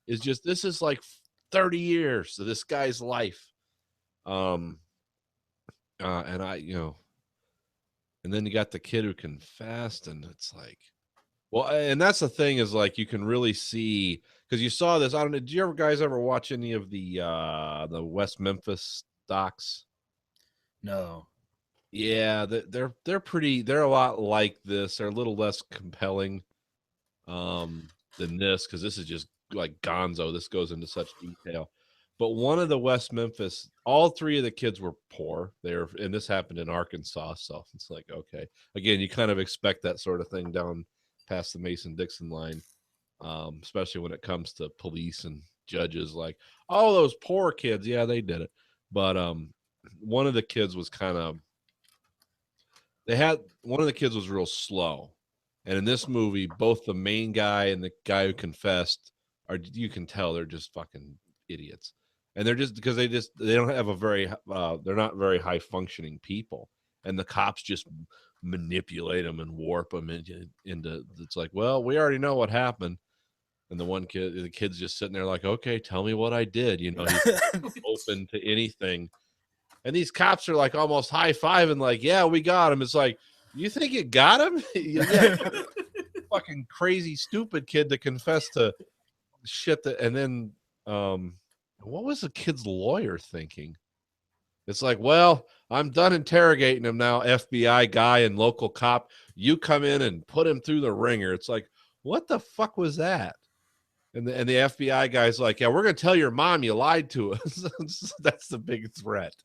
is just, this is like 30 years of this guy's life. And and then you got the kid who confessed, and it's like, well, and that's the thing is, like, you can really see, because you saw this. I don't know. Did you guys ever watch any of the West Memphis docs? No. Yeah, they're a lot like this. They're a little less compelling than this, because this is just like Gonzo. This goes into such detail. But one of the West Memphis, all 3 of the kids were poor. And this happened in Arkansas, so it's like, okay. Again, you kind of expect that sort of thing down past the Mason-Dixon line, especially when it comes to police and judges. Like, oh, those poor kids, yeah, they did it. But one of the kids was one of the kids was real slow. And in this movie, both the main guy and the guy who confessed you can tell they're just fucking idiots. And they're just, because they don't have they're not very high functioning people, and the cops just manipulate them and warp them into it's like, well, we already know what happened. And the kid's just sitting there like, okay, tell me what I did. You know, he's open to anything. And these cops are like almost high-fiving, like, yeah, we got him. It's like, you think you got him? Yeah. Fucking crazy, stupid kid to confess to shit and then what was the kid's lawyer thinking? It's like, well, I'm done interrogating him now, FBI guy and local cop. You come in and put him through the ringer. It's like, what the fuck was that? And the FBI guy's like, yeah, we're going to tell your mom you lied to us. That's the big threat.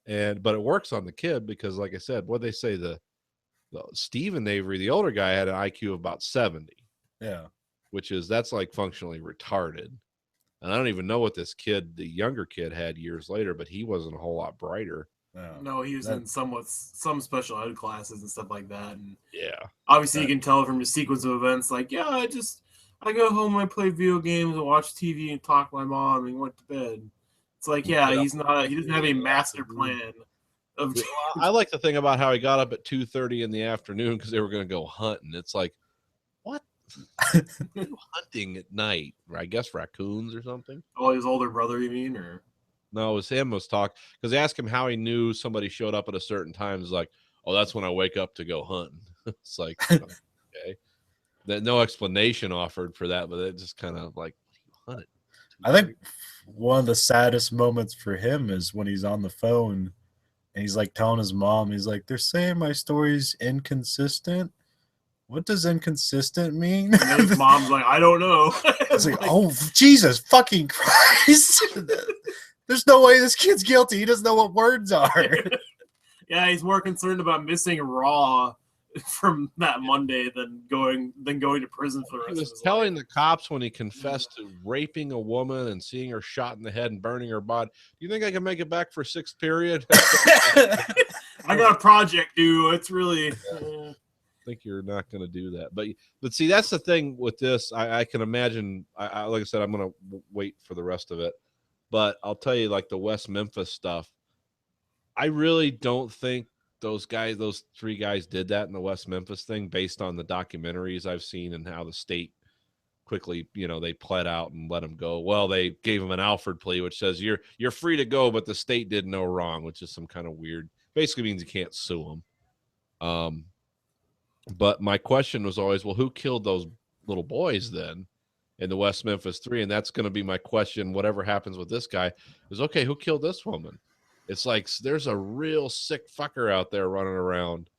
But it works on the kid because, like I said, what they say, the Stephen Avery, the older guy, had an IQ of about 70. Yeah. That's like functionally retarded. And I don't even know what this kid, the younger kid, had years later, but he wasn't a whole lot brighter. No, he was in some special ed classes and stuff like that. And yeah, obviously you can tell from the sequence of events, like, yeah, I go home, I play video games, and watch TV, and talk to my mom, and went to bed. It's like, yeah, he doesn't have a master plan. I like the thing about how he got up at 2:30 in the afternoon because they were going to go hunting. It's like, what? Hunting at night? I guess raccoons or something. Oh, his older brother, you mean? Or no, it was him was talking because they asked him how he knew somebody showed up at a certain time. It's like, oh, that's when I wake up to go hunting. It's like, okay, no explanation offered for that, but it just kind of like, hunted. I think one of the saddest moments for him is when he's on the phone and he's like telling his mom, he's like, they're saying my story's inconsistent. What does inconsistent mean? And his mom's like, I don't know. It's like, oh, Jesus fucking Christ. There's no way this kid's guilty. He doesn't know what words are. Yeah, he's more concerned about missing Raw from that Monday than going to prison for the rest He of was his telling life. the cops when he confessed to raping a woman and seeing her shot in the head and burning her body. Do you think I can make it back for sixth period? I got a project due. It's really Think you're not going to do that, but see, that's the thing with this. I can imagine. I like I said, I'm going to wait for the rest of it, but I'll tell you, like the West Memphis stuff, I really don't think those 3 guys did that in the West Memphis thing based on the documentaries I've seen and how the state quickly, they pled out and let him go. Well, they gave him an Alford plea, which says you're free to go, but the state did no wrong, which is some kind of weird, basically means you can't sue him. But my question was always, well, who killed those little boys then in the West Memphis 3? And that's going to be my question. Whatever happens with this guy is, okay, who killed this woman? It's like there's a real sick fucker out there running around,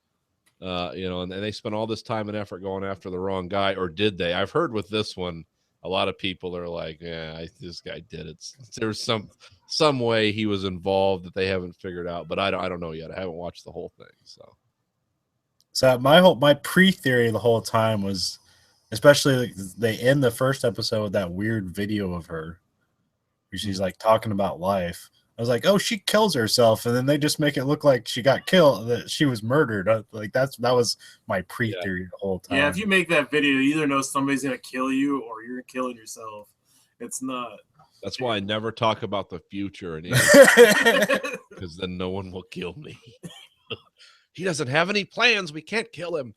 and they spent all this time and effort going after the wrong guy, or did they? I've heard with this one, a lot of people are like, yeah, this guy did it. There's some way he was involved that they haven't figured out, but I don't know yet. I haven't watched the whole thing, so. So my pre-theory the whole time was, especially they end the first episode with that weird video of her where she's like talking about life. I was like, oh, she kills herself, and then they just make it look like she got killed, that she was murdered. Like that was my pre-theory the whole time. Yeah, if you make that video, you either know somebody's gonna kill you or you're killing yourself. It's not. That's why I never talk about the future because then no one will kill me. He doesn't have any plans. We can't kill him.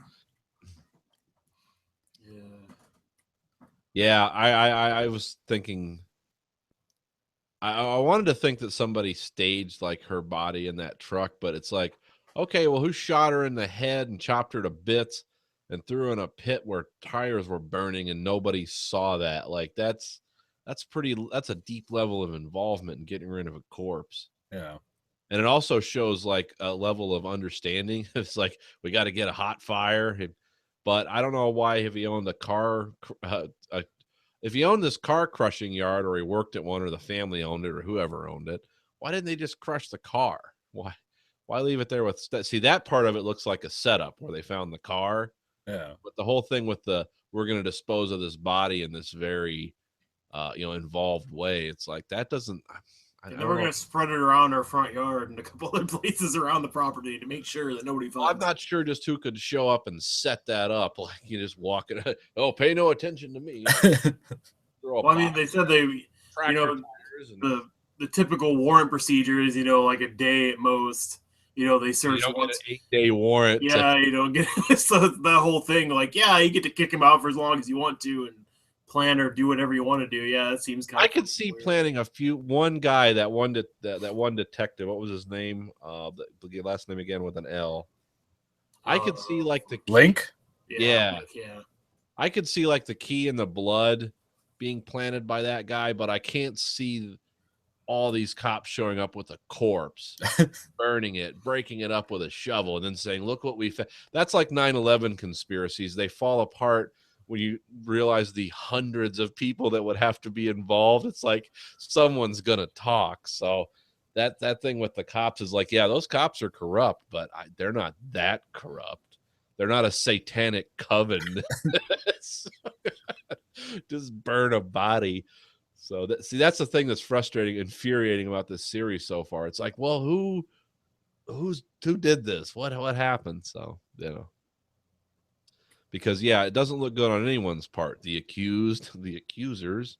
Yeah, I was thinking. I wanted to think that somebody staged like her body in that truck, but it's like, okay, well, who shot her in the head and chopped her to bits and threw her in a pit where tires were burning and nobody saw that? Like that's a deep level of involvement in getting rid of a corpse. Yeah. And it also shows like a level of understanding. It's like, we got to get a hot fire. But I don't know why, if he owned a car, if he owned this car crushing yard, or he worked at one, or the family owned it, or whoever owned it, why didn't they just crush the car? Why leave it there with, see, that part of it looks like a setup where they found the car. Yeah. But the whole thing with we're going to dispose of this body in this very, involved way. It's like, that doesn't, and then we're going to spread it around our front yard and a couple other places around the property to make sure that nobody finds I'm not sure just who could show up and set that up. Like, you just walk it. Oh, pay no attention to me. Well, I mean, they said the typical warrant procedure is, like a day at most. They search once. Get an 8-day warrant. Yeah, you don't get so that whole thing. Like, yeah, you get to kick him out for as long as you want to and plan or do whatever you want to do. Yeah, that seems kind of. I could see planning one guy, that one detective. What was his name? The last name again with an L. I could see like the Link. Yeah. Yeah. I could see like the key in the blood being planted by that guy, but I can't see all these cops showing up with a corpse, burning it, breaking it up with a shovel, and then saying, look what we found. That's like 9/11 conspiracies. They fall apart when you realize the hundreds of people that would have to be involved. It's like someone's going to talk. So that thing with the cops is like, yeah, those cops are corrupt, but they're not that corrupt. They're not a satanic coven. Just burn a body. So that's the thing that's frustrating, infuriating about this series so far. It's like, well, who did this? What happened? So, because it doesn't look good on anyone's part. The accused, the accusers,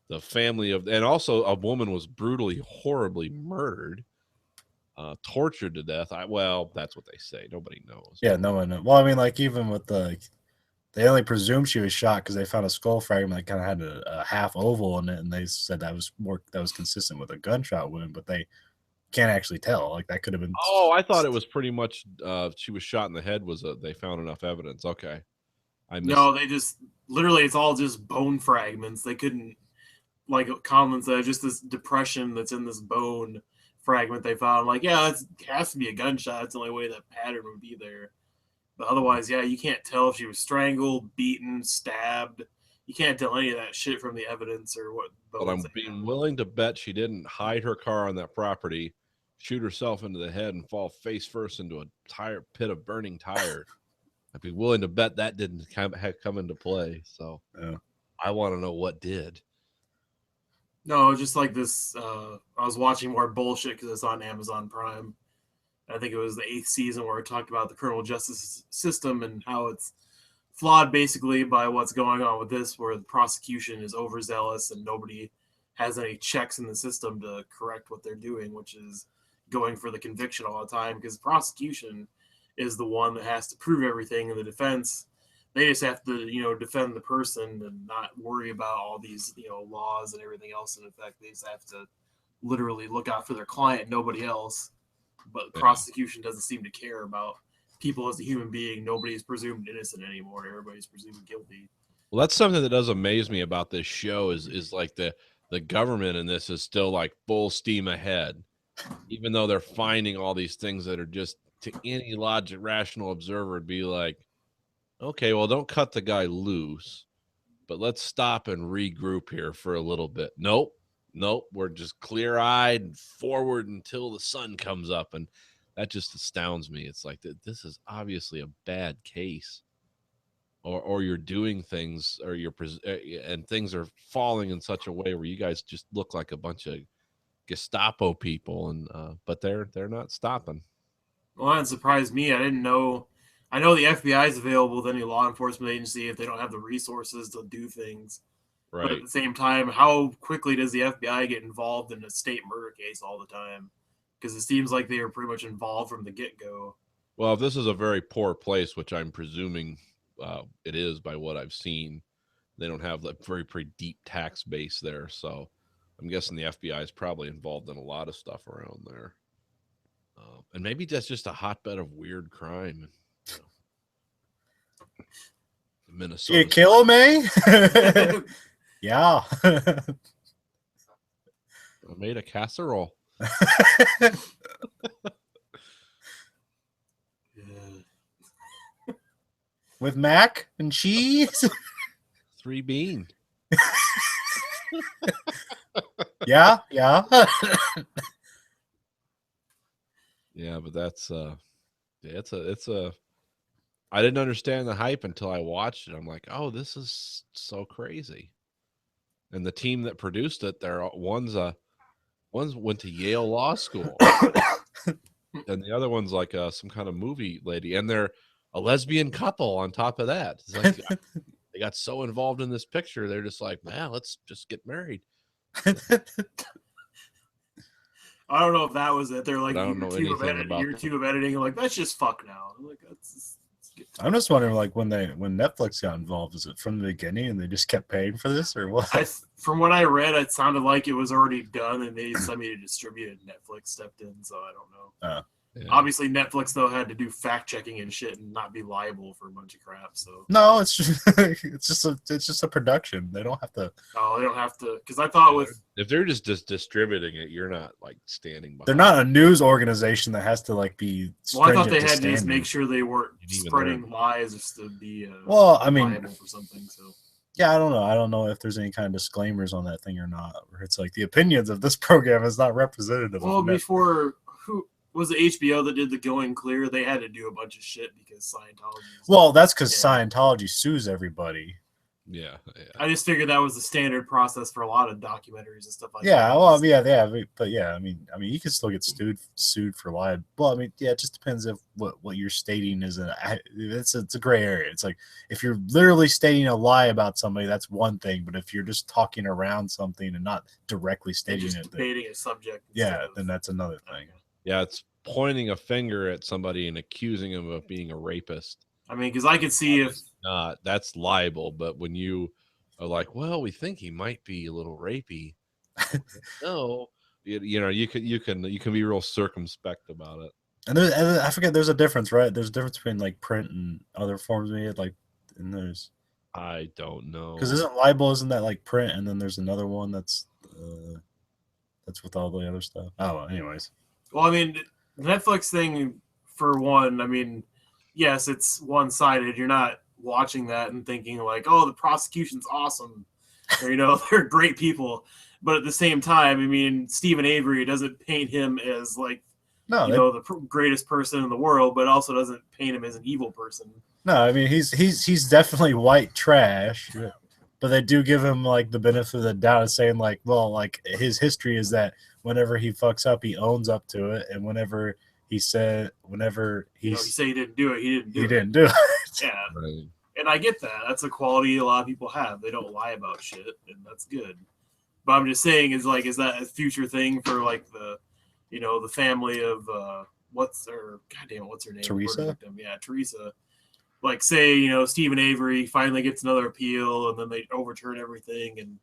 the family and also a woman was brutally, horribly murdered, tortured to death. That's what they say. Nobody knows. Yeah, no one knows. Well, I mean, like even with they only presume she was shot because they found a skull fragment that kind of had a half oval in it, and they said that was consistent with a gunshot wound, but they can't actually tell. Like that could have been. Oh, I thought it was pretty much she was shot in the head. They found enough evidence? Okay, no, they just literally it's all just bone fragments. They couldn't, like Colin said, just this depression that's in this bone fragment they found. Like, yeah, it has to be a gunshot. It's the only way that pattern would be there. But otherwise, yeah, you can't tell if she was strangled, beaten, stabbed. You can't tell any of that shit from the evidence or what. But I'm being willing to bet she didn't hide her car on that property, shoot herself into the head, and fall face first into a pit of burning tires. I'd be willing to bet that didn't come into play. So Yeah. I want to know what did. No, just like this. I was watching more bullshit because it's on Amazon Prime. I think it was the 8th season where it talked about the criminal justice system and how it's flawed basically by what's going on with this, where the prosecution is overzealous and nobody has any checks in the system to correct what they're doing, which is going for the conviction all the time, because the prosecution is the one that has to prove everything, and the defense, they just have to, defend the person and not worry about all these, laws and everything else. In effect, they just have to literally look out for their client, nobody else. But the prosecution doesn't seem to care about people as a human being. Nobody's presumed innocent anymore. Everybody's presumed guilty. Well, that's something that does amaze me about this show is like the government in this is still like full steam ahead, even though they're finding all these things that are just, to any rational observer, would be like, okay, well, don't cut the guy loose, but let's stop and regroup here for a little bit. Nope. We're just clear-eyed and forward until the sun comes up, and that just astounds me. It's like this is obviously a bad case, or you're doing things, or and things are falling in such a way where you guys just look like a bunch of Gestapo people, and but they're not stopping. Well, that surprised me. I didn't know. I know the FBI is available to any law enforcement agency if they don't have the resources to do things. Right. But at the same time, how quickly does the FBI get involved in a state murder case all the time? Because it seems like they are pretty much involved from the get-go. Well, if this is a very poor place, which I'm presuming it is by what I've seen, they don't have that pretty deep tax base there. So I'm guessing the FBI is probably involved in a lot of stuff around there. And maybe that's just a hotbed of weird crime. Minnesota. You kill me? Yeah. I made a casserole. With mac and cheese? 3 bean. Yeah. Yeah, but that's it's a I didn't understand the hype until I watched it. I'm like, oh, this is so crazy. And the team that produced it, one's went to Yale Law School, and the other one's like some kind of movie lady, and they're a lesbian couple on top of that. It's like they got so involved in this picture, they're just like, man, let's just get married. I don't know if that was it. They're like, I don't know anything about year 2 of editing. Like, that's just fuck now. I'm like, I'm just wondering, like, when Netflix got involved, is it from the beginning and they just kept paying for this, or what? From what I read, it sounded like it was already done, and they decided to distribute it. Netflix stepped in, so I don't know. Yeah. Obviously, Netflix though had to do fact checking and shit, and not be liable for a bunch of crap. So No, it's just a production. They don't have to. oh, they don't have to. Because I thought with If they're just distributing it, you're not like standing by. They're not a news organization that has to like be. well, I thought they stringent had to just standards. make sure they weren't Even spreading lies just to be Well, I mean, liable for something. So yeah, I don't know. I don't know if there's any kind of disclaimers on that thing or not. Where it's like the opinions of this program is not representative. well, of Netflix. before who was it HBO that did the Going Clear? They had to do a bunch of shit because Scientology. Well, that's because Yeah. Scientology sues everybody. Yeah. I just figured that was the standard process for a lot of documentaries and stuff like Yeah, that. well, yeah, but yeah, I mean, you can still get sued for libel. Well, I mean, yeah, it just depends if what you're stating is it's a gray area. It's like if you're literally stating a lie about somebody, that's one thing. But if you're just talking around something and not directly They're stating just it, then, debating a subject. yeah, instead of- then that's another thing. Yeah, it's pointing a finger at somebody and accusing them of being a rapist. I mean, because I could see if That's libel. But when you are like, well, we think he might be a little rapey. No, you can be real circumspect about it. And I forget, there's a difference, right? There's a difference between like print and other forms of media, like, and there's I don't know. because isn't that like print, and then there's another one that's with all the other stuff. Oh, well, anyways. well, I mean, the Netflix thing for one. I mean, yes, it's one-sided. You're not watching that and thinking like, oh, the prosecution's awesome, or they're great people. But at the same time, I mean, Stephen Avery doesn't paint him as like No, the greatest person in the world, but also doesn't paint him as an evil person. no, I mean he's definitely white trash, but they do give him like the benefit of the doubt of saying like, well, like his history is that whenever he fucks up, he owns up to it, and whenever he say he didn't do it, he didn't do it. Yeah, Right. and I get that. That's a quality a lot of people have. They don't lie about shit, and that's good. But I'm just saying, is that a future thing for like the family of what's her name? Teresa? Yeah, Teresa. Like, say, Stephen Avery finally gets another appeal, and then they overturn everything, and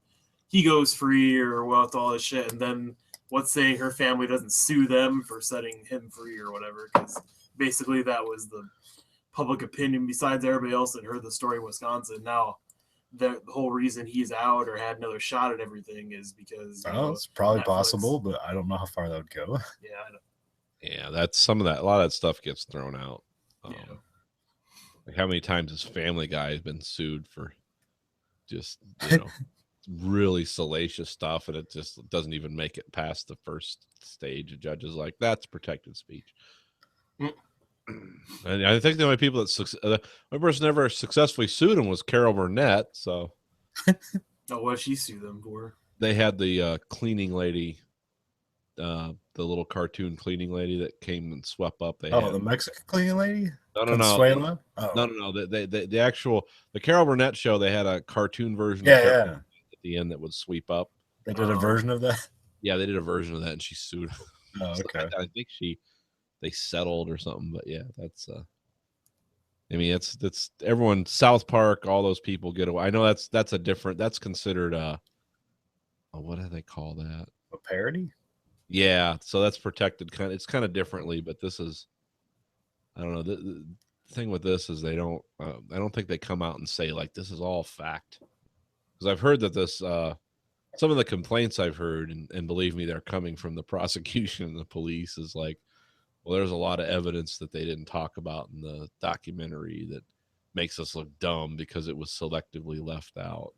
he goes free or what, all this shit, and then let's say her family doesn't sue them for setting him free or whatever, because basically that was the public opinion besides everybody else that heard the story in Wisconsin. Now, the whole reason he's out or had another shot at everything is because It's probably Netflix. possible, but I don't know how far that would go. Yeah, I know. Yeah, that's some of that. A lot of that stuff gets thrown out. Yeah. Like how many times has Family Guy has been sued for just really salacious stuff, and it just doesn't even make it past the first stage. A judge is like, that's protected speech. And I think the only people that the only person ever successfully sued him was Carol Burnett. So, What she sued them for? they had the cleaning lady, the little cartoon cleaning lady that came and swept up. They had The Mexican cleaning lady? no. Consuela? Oh. No. The Carol Burnett show. They had a cartoon version. Yeah, of Carol yeah. Burnett at the end that would sweep up. They did a version of that? Yeah, they did a version of that, and she sued. Oh, So okay. I think they settled or something. But yeah, that's. I mean, it's everyone. South Park, all those people get away. I know that's a different. That's considered what do they call that? A parody? Yeah, so that's protected. It's kind of differently, but this is. I don't know. The thing with this is they don't. I don't think they come out and say like this is all fact, because I've heard that this. Some of the complaints I've heard, and believe me, they're coming from the prosecution and the police, is like, well, there's a lot of evidence that they didn't talk about in the documentary that makes us look dumb because it was selectively left out.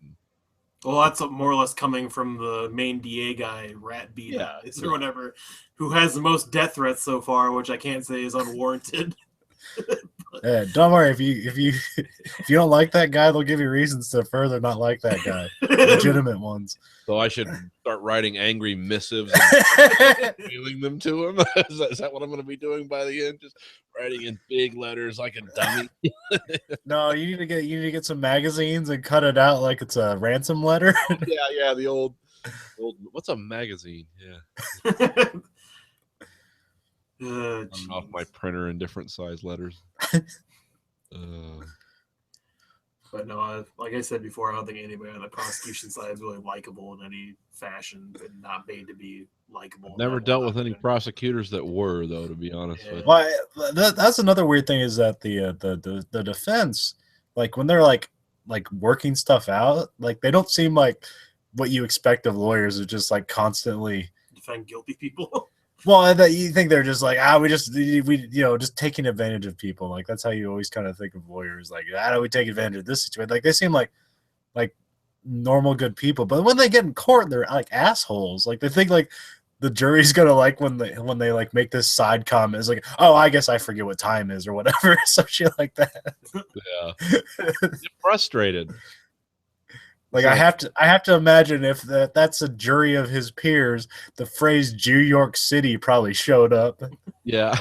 Well, that's more or less coming from the main DA guy, Rat B. Or whatever, who has the most death threats so far, which I can't say is unwarranted. Yeah, don't worry. If you don't like that guy, they'll give you reasons to further not like that guy. Legitimate ones. So I should start writing angry missives and mailing them to him. Is that what I'm going to be doing by the end? Just writing in big letters like a dummy. No, you need to get some magazines and cut it out like it's a ransom letter. Yeah, the old. What's a magazine? Yeah. I'm off my printer in different size letters. But no, like I said before, I don't think anybody on the prosecution side is really likable in any fashion, and not made to be likable. Never dealt with any prosecutors that were, though, to be honest with you. Well, that's another weird thing is that the defense, like when they're like working stuff out, like they don't seem like what you expect of lawyers, is just like constantly defend guilty people. Well, that you think they're just like, we just taking advantage of people. Like that's how you always kind of think of lawyers. Like, how do we take advantage of this situation? Like they seem like normal, good people, but when they get in court, they're like assholes. Like they think like the jury's gonna like when they like make this side comment. It's like, oh, I guess I forget what time is or whatever. Some shit like that. Yeah, get frustrated. Like I have to imagine if that's a jury of his peers, the phrase "New York City" probably showed up. Yeah.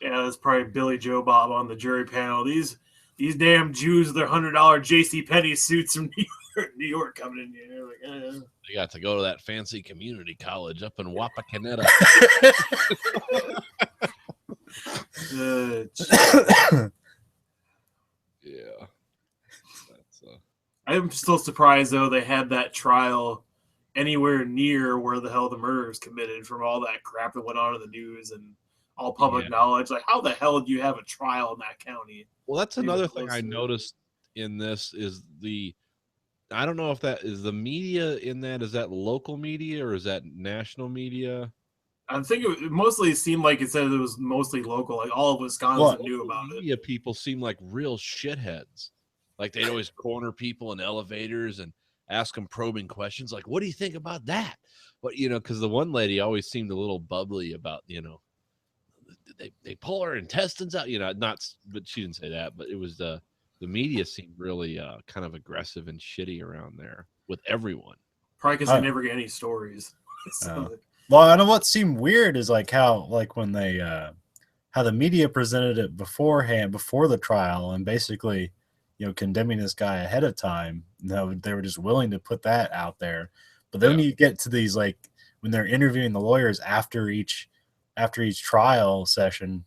Yeah, that's probably Billy Joe Bob on the jury panel. These damn Jews with their $100 J.C. Penney suits from New York coming in here. Like, They got to go to that fancy community college up in Wapakoneta. Yeah. I'm still surprised though they had that trial anywhere near where the hell the murder was committed, from all that crap that went on in the news and all public knowledge. Like, how the hell do you have a trial in that county? Well, that's another thing I noticed in this is I don't know if that is the media in that. Is that local media or is that national media? I think it mostly seemed like it said it was mostly local. Like all of Wisconsin knew about it. Media people seem like real shitheads. Like they'd always corner people in elevators and ask them probing questions like, "What do you think about that?" But because the one lady always seemed a little bubbly about they pull her intestines out, not, but she didn't say that, but it was the media seemed really kind of aggressive and shitty around there with everyone. Probably because they never get any stories. Well, I know what seemed weird is like how when they how the media presented it beforehand, before the trial, and basically condemning this guy ahead of time. They were just willing to put that out there. But then when you get to these, like when they're interviewing the lawyers after each trial session,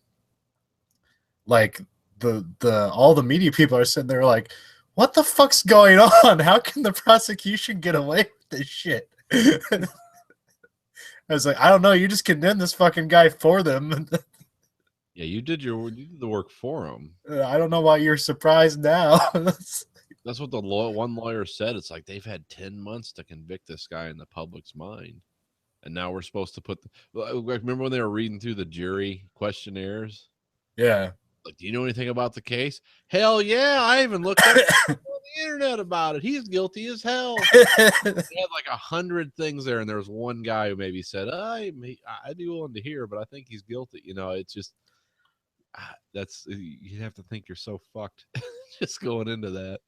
like all the media people are sitting there like, what the fuck's going on? How can the prosecution get away with this shit? I was like, I don't know. You just condemned this fucking guy for them. Yeah, you did the work for him. I don't know why you're surprised now. That's what the one lawyer said. It's like they've had 10 months to convict this guy in the public's mind. And now we're supposed to remember when they were reading through the jury questionnaires? Yeah. Like, do you know anything about the case? Hell yeah, I even looked up on the internet about it. He's guilty as hell. They had like 100 things there, and there was one guy who maybe said, I'd be willing to hear, but I think he's guilty. It's just you have to think you're so fucked just going into that.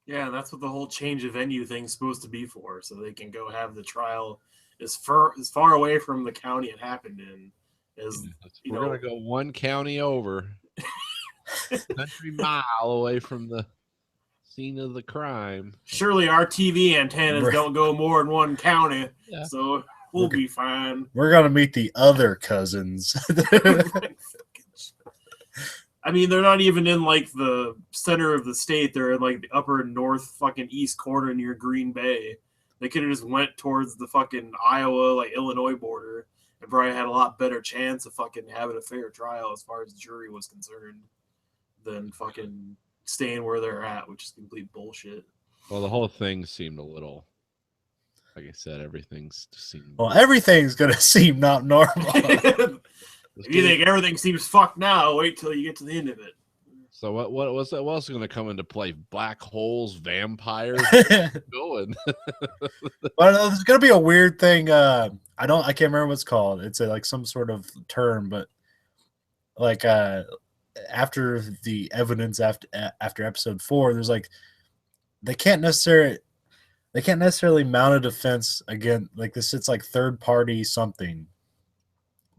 Yeah, that's what the whole change of venue thing's supposed to be for, so they can go have the trial as far away from the county it happened in as we're gonna go one county over, country mile away from the scene of the crime. Surely our TV antennas don't go more than one county, so we'll be fine. We're gonna meet the other cousins. I mean, they're not even in like the center of the state. They're in like the upper north fucking east corner near Green Bay. They could have just went towards the fucking Iowa, like Illinois border, and probably had a lot better chance of fucking having a fair trial as far as the jury was concerned than fucking staying where they're at, which is complete bullshit. Well, the whole thing seemed a little, like I said, everything's going to seem not normal. If you think everything seems fucked now, wait till you get to the end of it. So what else is going to come into play? Black holes, vampires, going. Well, there's going to be a weird thing. I can't remember what it's called. It's like some sort of term, but like after the evidence after episode 4, there's like they can't necessarily mount a defense again. Like this, it's like third party something.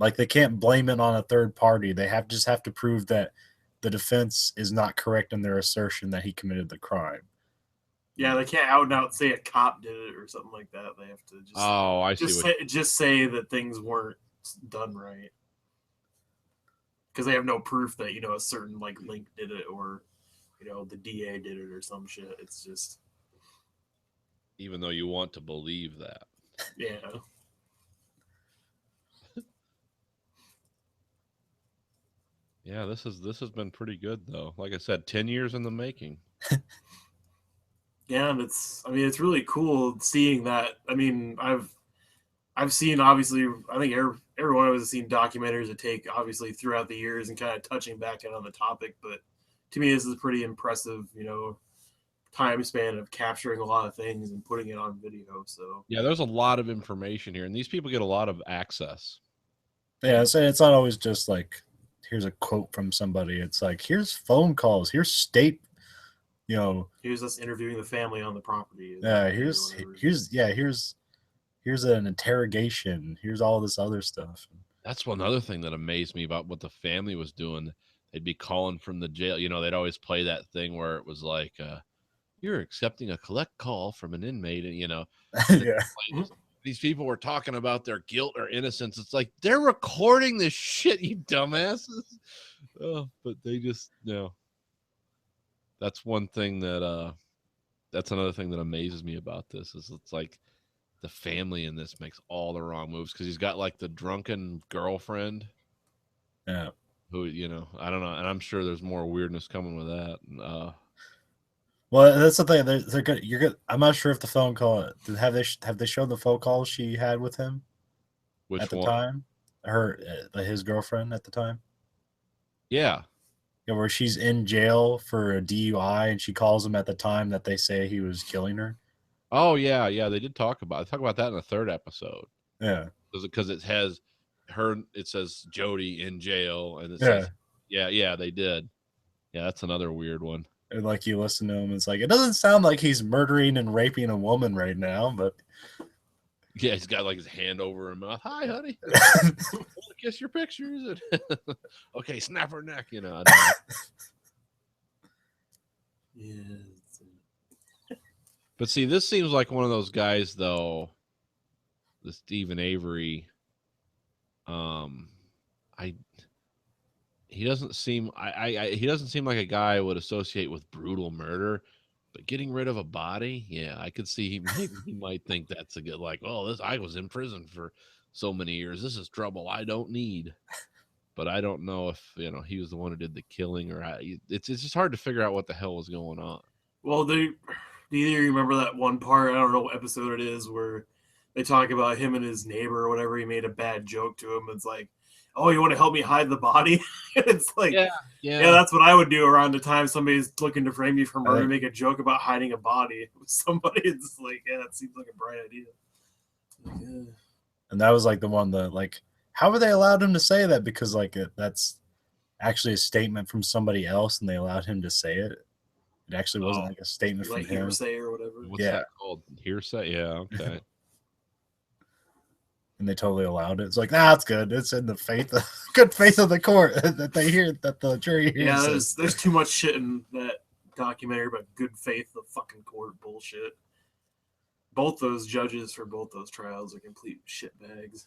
Like they can't blame it on a third party. They just have to prove that the defense is not correct in their assertion that he committed the crime. Yeah, they can't out and out say a cop did it or something like that. They have to just say that things weren't done right because they have no proof that a certain like link did it or the DA did it or some shit. It's just even though you want to believe that. Yeah. Yeah, this has been pretty good though. Like I said, 10 years in the making. Yeah, and it's really cool seeing that. I mean, I've seen, obviously, I think every one of us has seen documentaries that take obviously throughout the years and kind of touching back in on the topic, but to me this is a pretty impressive, time span of capturing a lot of things and putting it on video. So yeah, there's a lot of information here and these people get a lot of access. Yeah, so it's not always just like here's a quote from somebody. It's like, here's phone calls. Here's state, here's us interviewing the family on the property. Yeah, here's an interrogation. Here's all this other stuff. That's one other thing that amazed me about what the family was doing. They'd be calling from the jail. They'd always play that thing where it was like, you're accepting a collect call from an inmate. And, Yeah. These people were talking about their guilt or innocence. It's like they're recording this shit, you dumbasses. Oh, but they just That's one thing that's another thing that amazes me about this is it's like the family in this makes all the wrong moves because he's got like the drunken girlfriend. Yeah. Who I don't know, and I'm sure there's more weirdness coming with that. Well, that's the thing. They're good. You're good. I'm not sure if the phone call have they showed the phone call she had with him Which the one? time. His girlfriend at the time. Yeah. Yeah, where she's in jail for a DUI and she calls him at the time that they say he was killing her. Oh yeah, yeah. They did talk about that in the third episode Yeah. because it has her. It says Jody in jail, and it Yeah. says yeah. They did. Yeah, that's another weird one. And like you listen to him, it's like it doesn't sound like he's murdering and raping a woman right now, but Yeah, he's got like his hand over her mouth. Hi, honey. Want to kiss your pictures? Okay, snap her neck. You know. I don't know. Yeah. But see, this seems like one of those guys, though. The Stephen Avery. He doesn't seem. He doesn't seem like a guy I would associate with brutal murder. But getting rid of a body, yeah, I could see maybe he might think that's a good. Like, oh, this I was in prison for so many years. This is trouble I don't need. But I don't know if he was the one who did the killing, or it's just hard to figure out what the hell was going on. Well, do you remember that one part? I don't know what episode it is where they talk about him and his neighbor or whatever. He made a bad joke to him. It's like, oh, you want to help me hide the body? It's like, yeah, that's what I would do around the time somebody's looking to frame me for murder. Make a joke about hiding a body with somebody. It's like, yeah, it seems like a bright idea. Yeah. And that was like the one that like, how were they allowed him to say that? Because like that's actually a statement from somebody else, and they allowed him to say it. It actually wasn't like a statement like from him. Hearsay or whatever. What's that called? Hearsay? Yeah, okay. And they totally allowed it. It's like, it's good. It's in the good faith of the court that they hear, that the jury hears. Yeah, there's too much shit in that documentary about good faith of fucking court bullshit. Both those judges for both those trials are complete shitbags.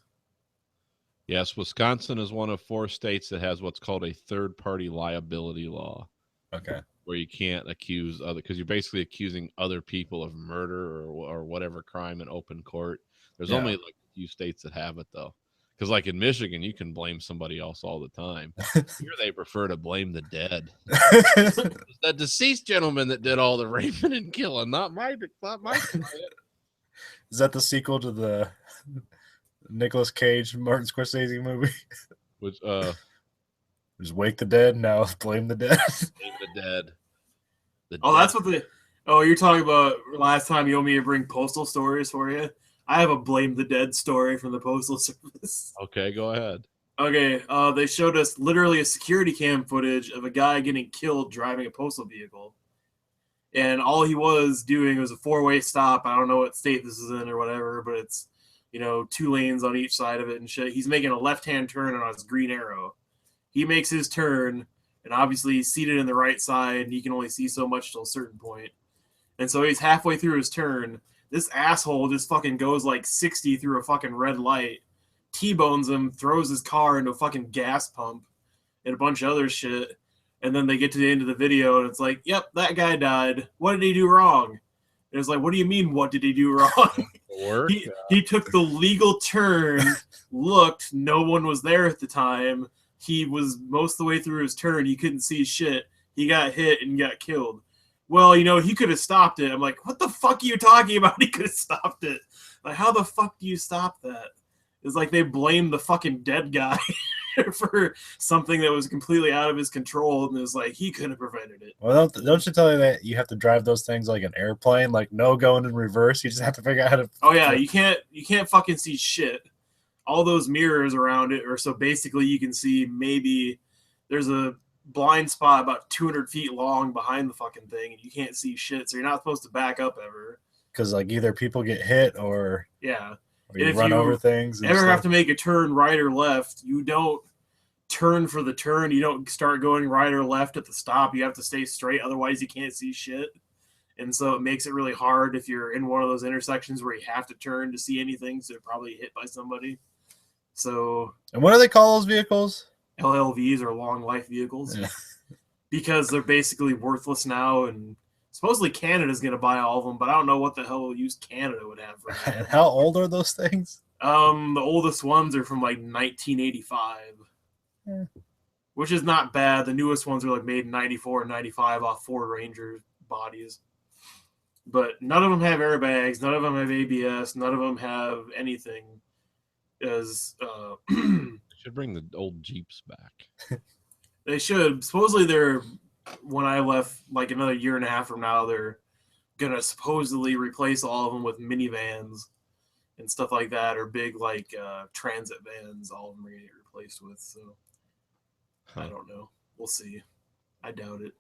Yes, Wisconsin is one of 4 states that has what's called a third-party liability law. Okay. Where you can't accuse because you're basically accusing other people of murder or whatever crime in open court. There's only like a few states that have it though, because like in Michigan, you can blame somebody else all the time. Here they prefer to blame the dead. That deceased gentleman that did all the raping and killing, not my. Is that the sequel to the Nicolas Cage Martin Scorsese movie? Which just wake the dead. Now blame the dead. Blame the dead. That's what you're talking about. Last time you want me to bring postal stories for you. I have a blame the dead story from the Postal Service. Okay, go ahead. Okay, they showed us literally a security cam footage of a guy getting killed driving a postal vehicle. And all he was doing was a 4-way stop. I don't know what state this is in or whatever, but it's, 2 lanes on each side of it and shit. He's making a left-hand turn on his green arrow. He makes his turn, and obviously he's seated in the right side, and he can only see so much till a certain point. And so he's halfway through his turn. This asshole just fucking goes like 60 through a fucking red light, T-bones him, throws his car into a fucking gas pump, and a bunch of other shit. And then they get to the end of the video, and it's like, yep, that guy died. What did he do wrong? And it's like, what do you mean, what did he do wrong? He took the legal turn, looked, no one was there at the time. He was most of the way through his turn. He couldn't see shit. He got hit and got killed. Well, he could have stopped it. I'm like, what the fuck are you talking about? He could have stopped it. Like, how the fuck do you stop that? It's like they blame the fucking dead guy for something that was completely out of his control, and it's like he could have prevented it. Well, don't you tell you that you have to drive those things like an airplane, like no going in reverse. You just have to figure out how to. Oh yeah, you can't fucking see shit. All those mirrors around it, or so basically you can see maybe there's a blind spot about 200 feet long behind the fucking thing, and you can't see shit. So you're not supposed to back up ever. Because like either people get hit or or you run over things. Ever have to make a turn right or left? You don't turn for the turn. You don't start going right or left at the stop. You have to stay straight, otherwise you can't see shit. And so it makes it really hard if you're in one of those intersections where you have to turn to see anything. So you're probably hit by somebody. So. And what do they call those vehicles? LLVs or long life vehicles. Yeah. Because they're basically worthless now, and supposedly Canada's going to buy all of them, but I don't know what the hell use Canada would have for that. And how old are those things? The oldest ones are from like 1985, which is not bad. The newest ones are like made in 94 and 95 off Ford Ranger bodies. But none of them have airbags. None of them have ABS. None of them have anything. Should bring the old Jeeps back. They should. Supposedly when I left like another year and a half from now, they're gonna supposedly replace all of them with minivans and stuff like that, or big like transit vans. All of them are gonna get replaced with. So I don't know. We'll see. I doubt it,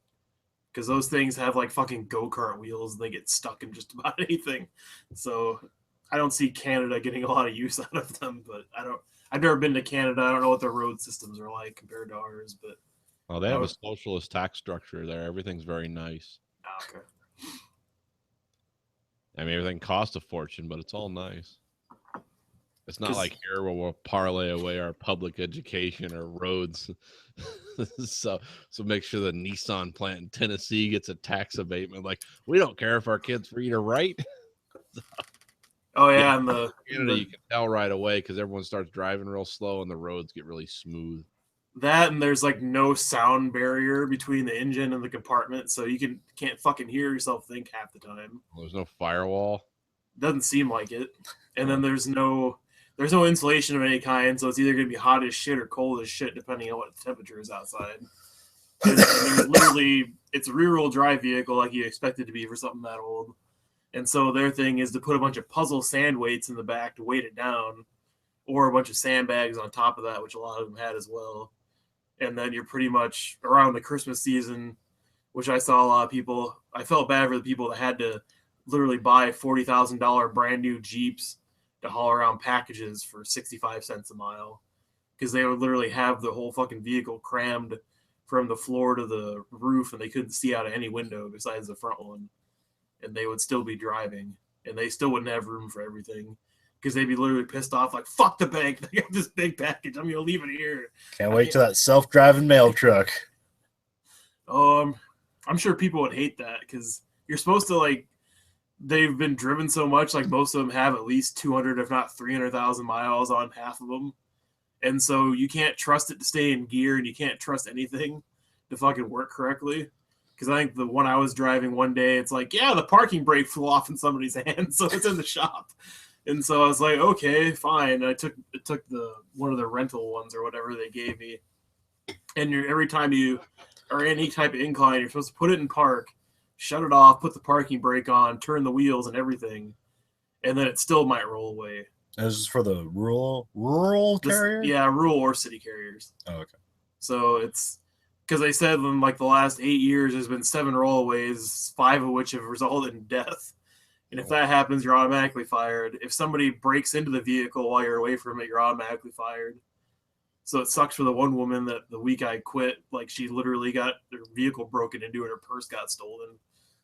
because those things have like fucking go-kart wheels and they get stuck in just about anything. So I don't see Canada getting a lot of use out of them. But I've never been to Canada. I don't know what their road systems are like compared to ours. But well, they have a socialist tax structure there. Everything's very nice. okay. I mean, everything costs a fortune, but it's all nice. It's not like here where we'll parlay away our public education or roads. so make sure the Nissan plant in Tennessee gets a tax abatement. Like, we don't care if our kids read or write. Oh yeah, and Canada, you can tell right away because everyone starts driving real slow and the roads get really smooth. That, and there's like no sound barrier between the engine and the compartment, so you can't fucking hear yourself think half the time. Well, there's no firewall. Doesn't seem like it. And then there's no insulation of any kind, so it's either gonna be hot as shit or cold as shit depending on what the temperature is outside. And there's literally, it's a rear-wheel drive vehicle like you expect it to be for something that old. And so their thing is to put a bunch of puzzle sand weights in the back to weight it down, or a bunch of sandbags on top of that, which a lot of them had as well. And then you're pretty much around the Christmas season, which I saw a lot of people. I felt bad for the people that had to literally buy $40,000 brand new Jeeps to haul around packages for 65 cents a mile, because they would literally have the whole fucking vehicle crammed from the floor to the roof, and they couldn't see out of any window besides the front one. And they would still be driving, and they still wouldn't have room for everything, because they'd be literally pissed off, like, fuck the bank, they got this big package, I'm gonna leave it here. Can't wait till that self-driving mail truck. I'm sure people would hate that, because you're supposed to, like, they've been driven so much, like most of them have at least 200, if not 300,000 miles on half of them. And so you can't trust it to stay in gear, and you can't trust anything to fucking work correctly. Because I think the one I was driving one day, it's like, yeah, the parking brake flew off in somebody's hand, so it's in the shop. And so I was like, okay, fine. I took the one of the rental ones or whatever they gave me. And every time you are in any type of incline, you're supposed to put it in park, shut it off, put the parking brake on, turn the wheels and everything, and then it still might roll away. This is for the rural carrier? Yeah, rural or city carriers. Oh, okay. So it's because they said in like the last 8 years, there's been 7 rollaways, 5 of which have resulted in death. And if that happens, you're automatically fired. If somebody breaks into the vehicle while you're away from it, you're automatically fired. So it sucks for the one woman that the week I quit, like she literally got her vehicle broken into and her purse got stolen.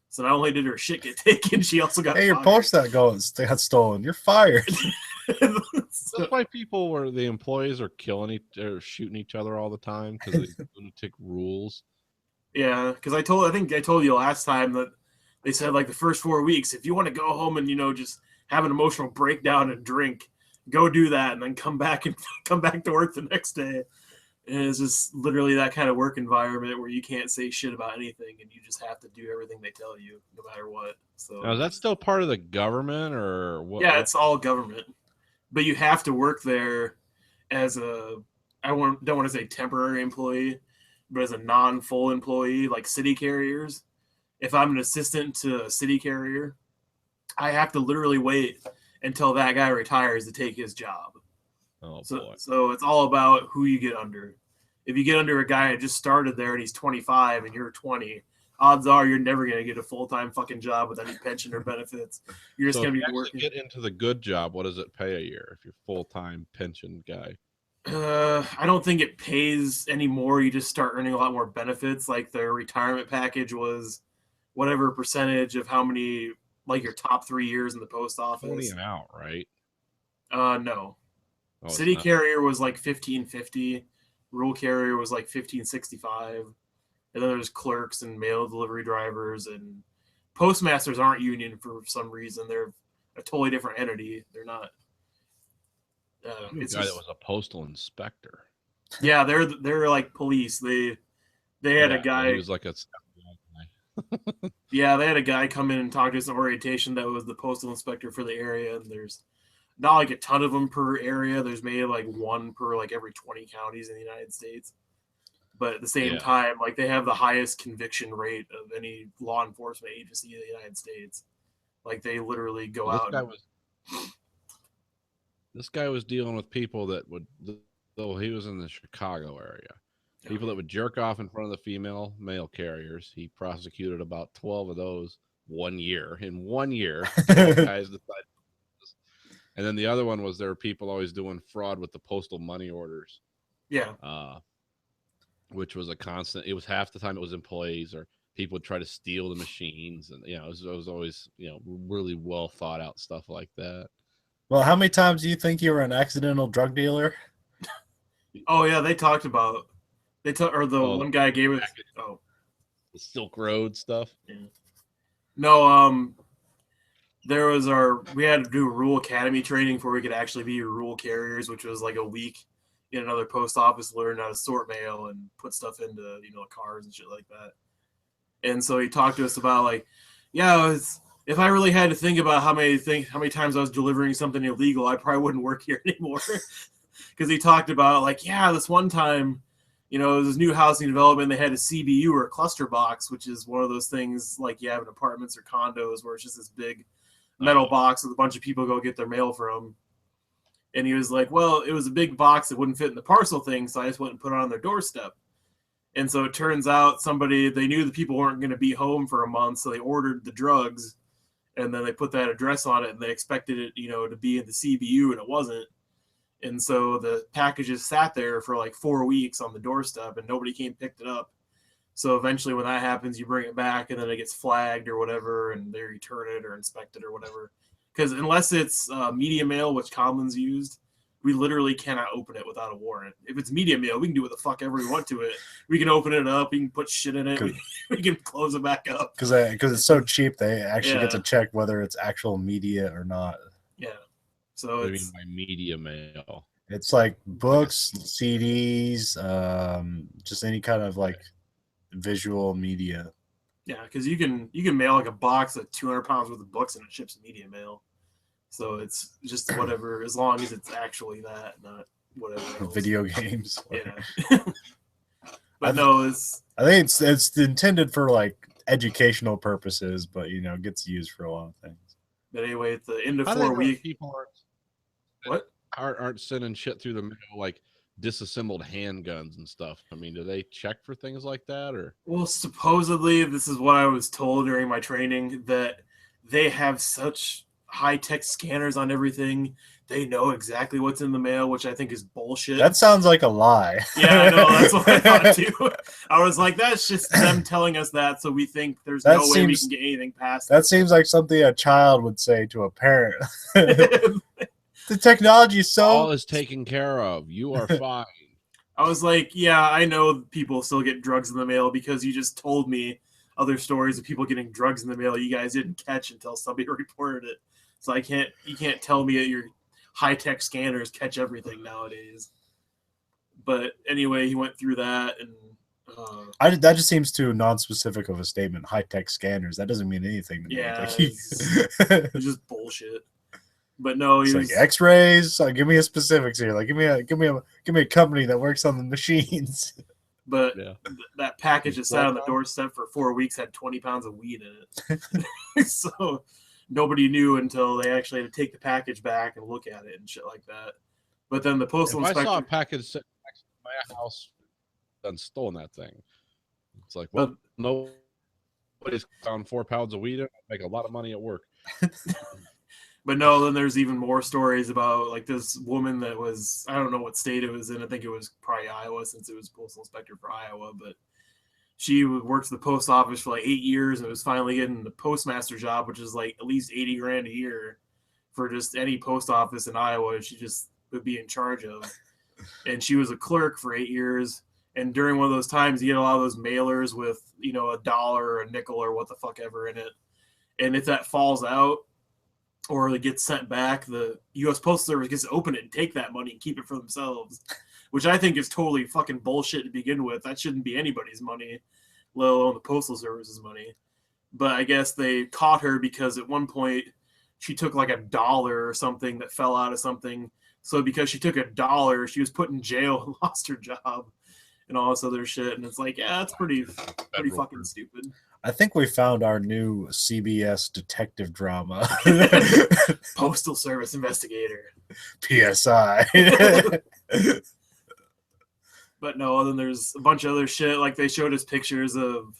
So not only did her shit get taken, she also got your purse got stolen. You're fired. That's why the employees are shooting each other all the time, because of the lunatic rules. Yeah, because I think I told you last time that they said like the first 4 weeks, if you want to go home and just have an emotional breakdown and drink, go do that, and then come back to work the next day. And it's just literally that kind of work environment where you can't say shit about anything, and you just have to do everything they tell you, no matter what. So now, is that still part of the government or what? Yeah, it's all government, but you have to work there as don't want to say temporary employee, but as a non-full employee, like city carriers. If I'm an assistant to a city carrier, I have to literally wait until that guy retires to take his job. Oh, boy. So it's all about who you get under. If you get under a guy that just started there and he's 25 and you're 20, odds are you're never going to get a full-time fucking job with any pension or benefits. You're just going to be working. Get into the good job, what does it pay a year if you're full-time pension guy? I don't think it pays anymore. You just start earning a lot more benefits. Like their retirement package was whatever percentage of how many, like your top 3 years in the post office. 20 and out, right? No. Oh, city carrier was like $1,550. Rural carrier was like $1,565. And then there's clerks and mail delivery drivers, and postmasters aren't union for some reason. They're a totally different entity. They're not. It's a guy that was a postal inspector. Yeah, they're like police. They had a guy. He was like a. Yeah, they had a guy come in and talk to us in orientation that was the postal inspector for the area, and there's not like a ton of them per area. There's maybe like one per like every 20 counties in the United States. but at the same Yeah. time, like they have the highest conviction rate of any law enforcement agency in the United States. Like they literally go Well, out. this guy was dealing with people that would, though he was in the Chicago area, people that would jerk off in front of the female mail carriers. He prosecuted about 12 of those 1 year. In 1 year, 12 guys decided. And then the other one was there were people always doing fraud with the postal money orders. Yeah. Which was a constant. It was half the time it was employees or people would try to steal the machines, and it was always really well thought out stuff like that. Well, how many times do you think you were an accidental drug dealer? Oh yeah, they talked about one guy gave it. Oh, the Silk Road stuff. Yeah. No, there was we had to do rural academy training before we could actually be rural carriers, which was like a week in another post office, learn how to sort mail and put stuff into cars and shit like that. And so he talked to us about like, if I really had to think about how many times I was delivering something illegal, I probably wouldn't work here anymore. Because he talked about like, this one time, this new housing development, they had a CBU or a cluster box, which is one of those things like you have in apartments or condos where it's just this big metal box with a bunch of people go get their mail from. And he was like, well, it was a big box that wouldn't fit in the parcel thing, so I just went and put it on their doorstep. And so it turns out they knew the people weren't going to be home for a month, so they ordered the drugs, and then they put that address on it, and they expected it, to be in the CBU, and it wasn't. And so the packages sat there for like 4 weeks on the doorstep, and nobody came and picked it up. So eventually when that happens, you bring it back, and then it gets flagged or whatever, and they return it or inspect it or whatever. Because unless it's media mail, which Common's used, we literally cannot open it without a warrant. If it's media mail, we can do what the fuck ever we want to it. We can open it up. We can put shit in it. We can close it back up. Because it's so cheap, they actually get to check whether it's actual media or not. Yeah. So what do you mean by media mail? It's like books, CDs, just any kind of like visual media. Yeah, because you can mail like a box of 200 pounds worth of books and it ships media mail. So it's just whatever, as long as it's actually that, not whatever else. Video games. Yeah. But no, I think it's intended for like educational purposes, but gets used for a lot of things. But anyway, at the end of 4 weeks, people what aren't sending shit through the mail like disassembled handguns and stuff. I mean, do they check for things like that or? Well, supposedly this is what I was told during my training, that they have such high-tech scanners on everything. They know exactly what's in the mail, which I think is bullshit. That sounds like a lie. Yeah, I know. That's what I thought too. I was like, that's just them telling us that, so we think there's no way we can get anything past. That seems like something a child would say to a parent. The technology is so all is taken care of. You are fine. I was like, yeah, I know people still get drugs in the mail because you just told me other stories of people getting drugs in the mail you guys didn't catch until somebody reported it. So you can't tell me that your high-tech scanners catch everything nowadays. But anyway, he went through that, and that just seems too non-specific of a statement. High-tech scanners, that doesn't mean anything to me. Yeah, it's just bullshit. But no, it's like X-rays. Give me a specifics here. Like give me a company that works on the machines. But that package that sat on the doorstep for 4 weeks had 20 pounds of weed in it. So nobody knew until they actually had to take the package back and look at it and shit like that. But then the postal inspector, I saw a package sitting next to my house and stolen that thing. It's like, well, nobody's found 4 pounds of weed in it. I make a lot of money at work. But no, then there's even more stories about like this woman that was, I don't know what state it was in. I think it was probably Iowa, since it was postal inspector for Iowa. But she worked at the post office for like 8 years and was finally getting the postmaster job, which is like at least $80,000 a year for just any post office in Iowa. She just would be in charge of. And she was a clerk for 8 years. And during one of those times, you get a lot of those mailers with, $1 or a nickel or what the fuck ever in it. And if that falls out, or it gets sent back, the U.S. Postal Service gets to open it and take that money and keep it for themselves, which I think is totally fucking bullshit to begin with. That shouldn't be anybody's money, let alone the Postal Service's money. But I guess they caught her because at one point she took like $1 or something that fell out of something. So because she took $1, she was put in jail and lost her job. and all this other shit. And it's like, yeah, that's pretty Federal fucking prison. stupid. I think we found our new CBS detective drama. Postal Service investigator. PSI. But no, then there's a bunch of other shit. Like they showed us pictures of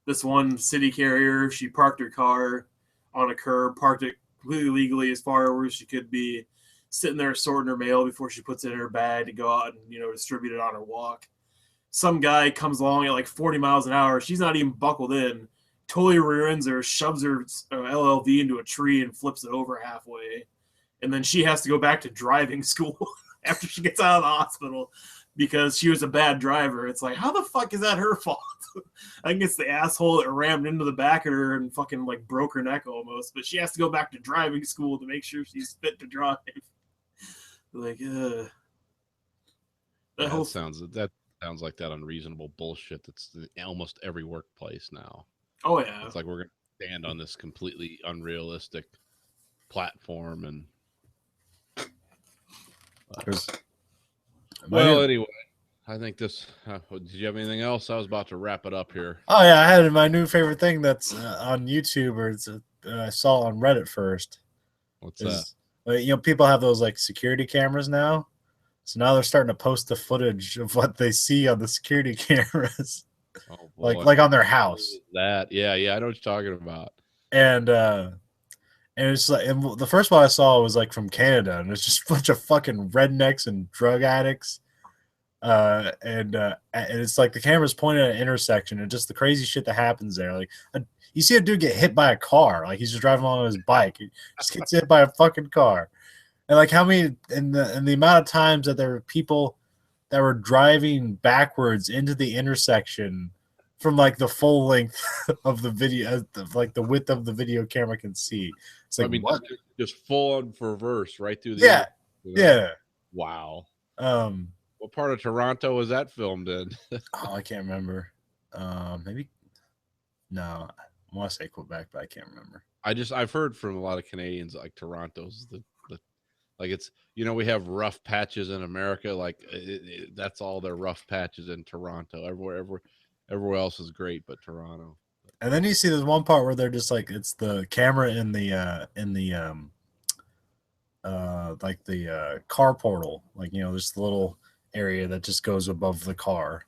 this one city carrier. She parked her car on a curb, parked it completely legally as far where she could be, sitting there sorting her mail before she puts it in her bag to go out and, you know, distribute it on her walk. Some guy comes along at like 40 miles an hour. She's not even buckled in. Totally rear ends her, shoves her LLV into a tree and flips it over halfway. And then she has to go back to driving school after she gets out of the hospital because she was a bad driver. It's like, how the fuck is that her fault? I think it's the asshole that rammed into the back of her and fucking like broke her neck almost. But she has to go back to driving school to make sure she's fit to drive. Like, that whole sounds like that unreasonable bullshit that's in almost every workplace now. Oh yeah, It's like we're gonna stand on this completely unrealistic platform and. Well, anyway, I think this. Did you have anything else? I was about to wrap it up here. Oh yeah, I had my new favorite thing that's on YouTube, or I saw on Reddit first. What's that? You know, people have those like security cameras now, so now they're starting to post the footage of what they see on the security cameras, Oh, boy. like on their house. That, yeah, I know what you're talking about. And it's like, and the first one I saw was like from Canada, and it's just a bunch of fucking rednecks and drug addicts. And it's like the camera's pointed at an intersection, and just the crazy shit that happens there. Like you see a dude get hit by a car, like he's just driving along on his bike, he just gets hit by a fucking car. And like how many in the amount of times that there were people that were driving backwards into the intersection from like the full length of the video, like the width of the video camera can see. It's like, what? Just full on reverse right through the Yeah. Yeah. Wow. What part of Toronto was that filmed in? Oh, I can't remember. Maybe no. I want to say Quebec, but I can't remember. I've heard from a lot of Canadians like Toronto's the like it's, you know, we have rough patches in America, like that's all their rough patches in Toronto. Everywhere else is great, but Toronto. And then you see there's one part where they're just like, it's the camera in the car portal, like, you know, there's the little area that just goes above the car,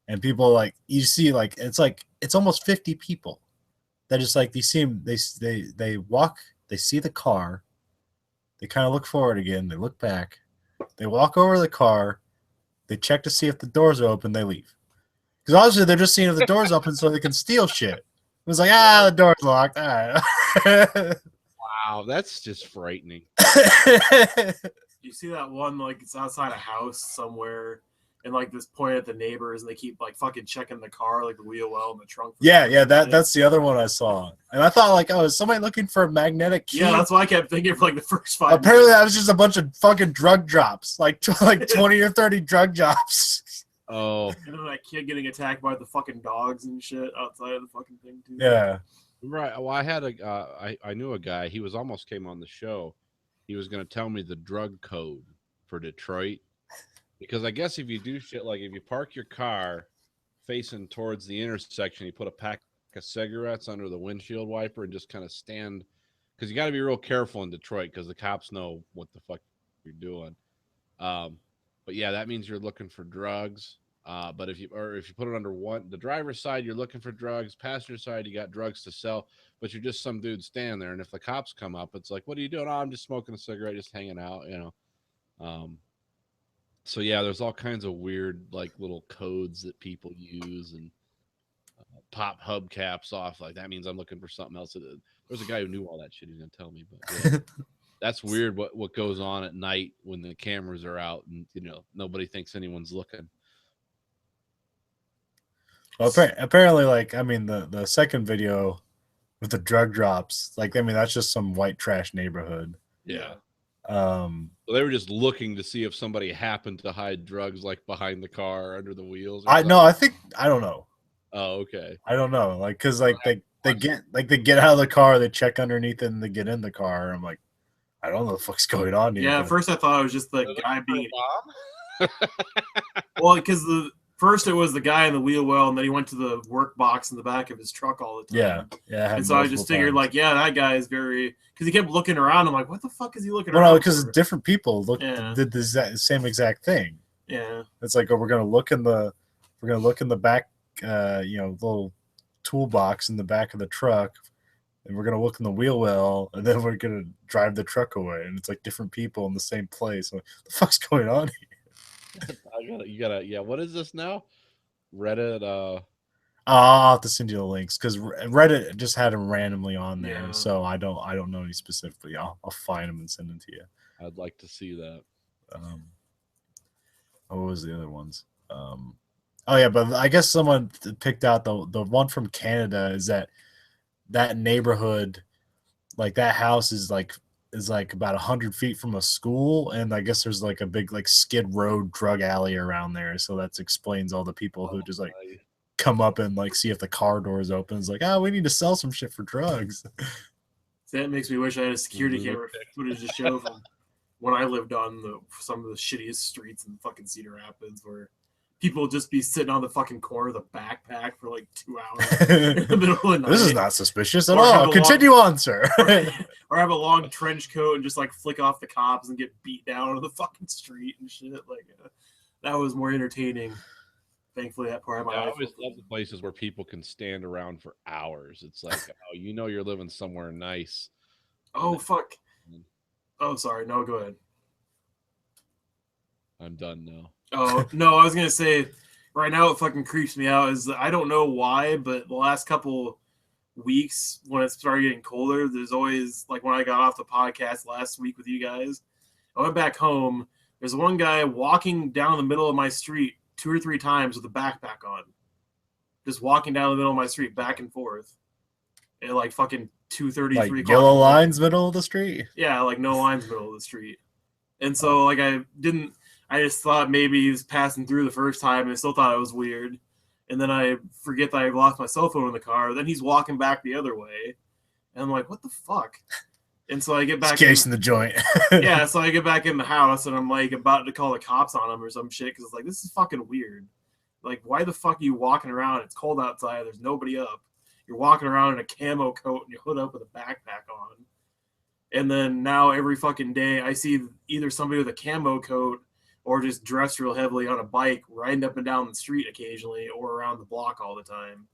and people like, you see like it's almost 50 people that just like, you see them, they walk, they see the car, they kind of look forward again, they look back, they walk over to the car, they check to see if the doors are open, they leave. Because obviously they're just seeing if the door's open so they can steal shit. It was like, the door's locked. All right. Wow, that's just frightening. You see that one, like it's outside a house somewhere, and like this point at the neighbors, and they keep like fucking checking the car, like the wheel well in the trunk. That's the other one I saw, and I thought like, oh, is somebody looking for a magnetic key? Yeah, that's what I kept thinking for like the first 5 Apparently, that was just a bunch of fucking drug drops, like 20 or 30 drug drops. Oh, and then that kid getting attacked by the fucking dogs and shit outside of the fucking thing too. Yeah. Right. Well, I had I knew a guy. He was almost came on the show. He was going to tell me the drug code for Detroit, because I guess if you do shit like if you park your car facing towards the intersection, you put a pack of cigarettes under the windshield wiper and just kind of stand, because you got to be real careful in Detroit because the cops know what the fuck you're doing. But yeah, that means you're looking for drugs. But if you put it under the driver's side, you're looking for drugs. Passenger side, you got drugs to sell, but you're just some dude standing there. And if the cops come up, it's like, what are you doing? Oh, I'm just smoking a cigarette, just hanging out, you know? So yeah, there's all kinds of weird, like little codes that people use, and pop hubcaps off. Like that means I'm looking for something else. There's a guy who knew all that shit. He's going to tell me, but yeah. That's weird what goes on at night when the cameras are out and, you know, nobody thinks anyone's looking. Well, apparently, like, I mean, the second video with the drug drops, like, I mean, that's just some white trash neighborhood. Yeah. So they were just looking to see if somebody happened to hide drugs, like behind the car, under the wheels. I don't know. Oh, okay. I don't know. Like, cause like they get out of the car, they check underneath it, and they get in the car. I'm like, I don't know what the fuck's going on here. Yeah, at first I thought it was just the guy being. Well, because First, it was the guy in the wheel well, and then he went to the work box in the back of his truck all the time. Yeah, yeah. And so I just figured, like, yeah, that guy is very, because he kept looking around. I'm like, what the fuck is he looking well, around? no, because for? different people Yeah. did the same exact thing. Yeah. It's like, oh, we're gonna look in the back, little toolbox in the back of the truck, and we're gonna look in the wheel well, and then we're gonna drive the truck away. And it's like different people in the same place. Like, what the fuck's going on here? You gotta, yeah. What is this now? Reddit. I'll have to send you the links because Reddit just had them randomly on there, Yeah. so I don't know any specifically. I'll find them and send them to you. I'd like to see that. What was the other ones? Oh yeah, but I guess someone picked out the one from Canada. Is that neighborhood, like that house is like about 100 feet from a school, and I guess there's like a big like Skid Row drug alley around there. So that explains all the people who just like come up and like see if the car door is open. It's like, oh, we need to sell some shit for drugs. That makes me wish I had a security camera footage to show from when I lived on some of the shittiest streets in fucking Cedar Rapids, where people would just be sitting on the fucking corner of the backpack for like 2 hours in the middle of the night. This is not suspicious at Or have all. a Continue on, sir. Or have a long trench coat and just like flick off the cops and get beat down on the fucking street and shit. Like that was more entertaining. Thankfully, that part of my I life. always love the places where people can stand around for hours. It's like, oh, you're living somewhere nice. Oh fuck. Oh, sorry. No, go ahead. I'm done now. Oh no, I was gonna say, right now it fucking creeps me out. Is I don't know why, but the last couple weeks when it started getting colder, there's always like when I got off the podcast last week with you guys, I went back home. There's one guy walking down the middle of my street 2 or 3 times with a backpack on, just walking down the middle of my street back and forth, at like fucking 2:30, Like 3 o'clock. yellow lines, middle of the street. Yeah, like no lines, middle of the street. And so like I just thought maybe he was passing through the first time and I still thought it was weird. And then I forget that I lost my cell phone in the car. Then he's walking back the other way. And I'm like, what the fuck? And so I get back. Casing the joint. Yeah, so I get back in the house and I'm like about to call the cops on him or some shit because it's like, this is fucking weird. Like, why the fuck are you walking around? It's cold outside. There's nobody up. You're walking around in a camo coat and you hood up with a backpack on. And then now every fucking day I see either somebody with a camo coat or just dressed real heavily on a bike riding up and down the street occasionally or around the block all the time.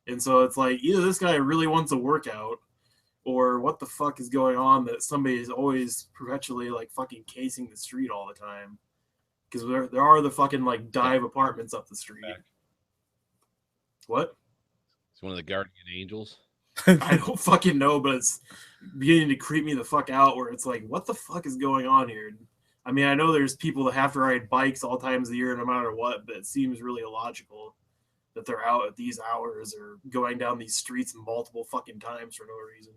And so it's like either this guy really wants a workout or what the fuck is going on that somebody is always perpetually like fucking casing the street all the time. Because there are the fucking like dive apartments up the street. What? It's one of the guardian angels. I don't fucking know, but it's beginning to creep me the fuck out where it's like, what the fuck is going on here? I mean, I know there's people that have to ride bikes all times of the year no matter what, but it seems really illogical that they're out at these hours or going down these streets multiple fucking times for no reason.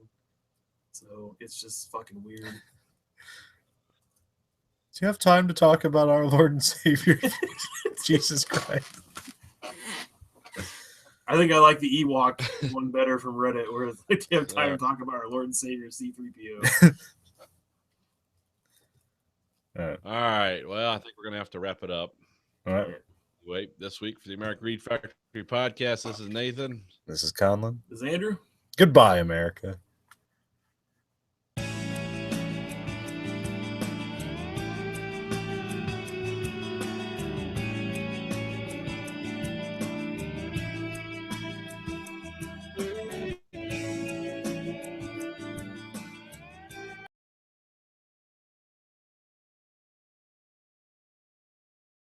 So it's just fucking weird. Do you have time to talk about our Lord and Savior, Jesus Christ? I think I like the Ewok one better from Reddit, where it's like, do you have time to talk about our Lord and Savior C-3PO? All right. Well, I think we're going to have to wrap it up. All right. Wait, this week for the American Reed Factory podcast, this is Nathan. This is Conlon. Is Andrew? Goodbye, America.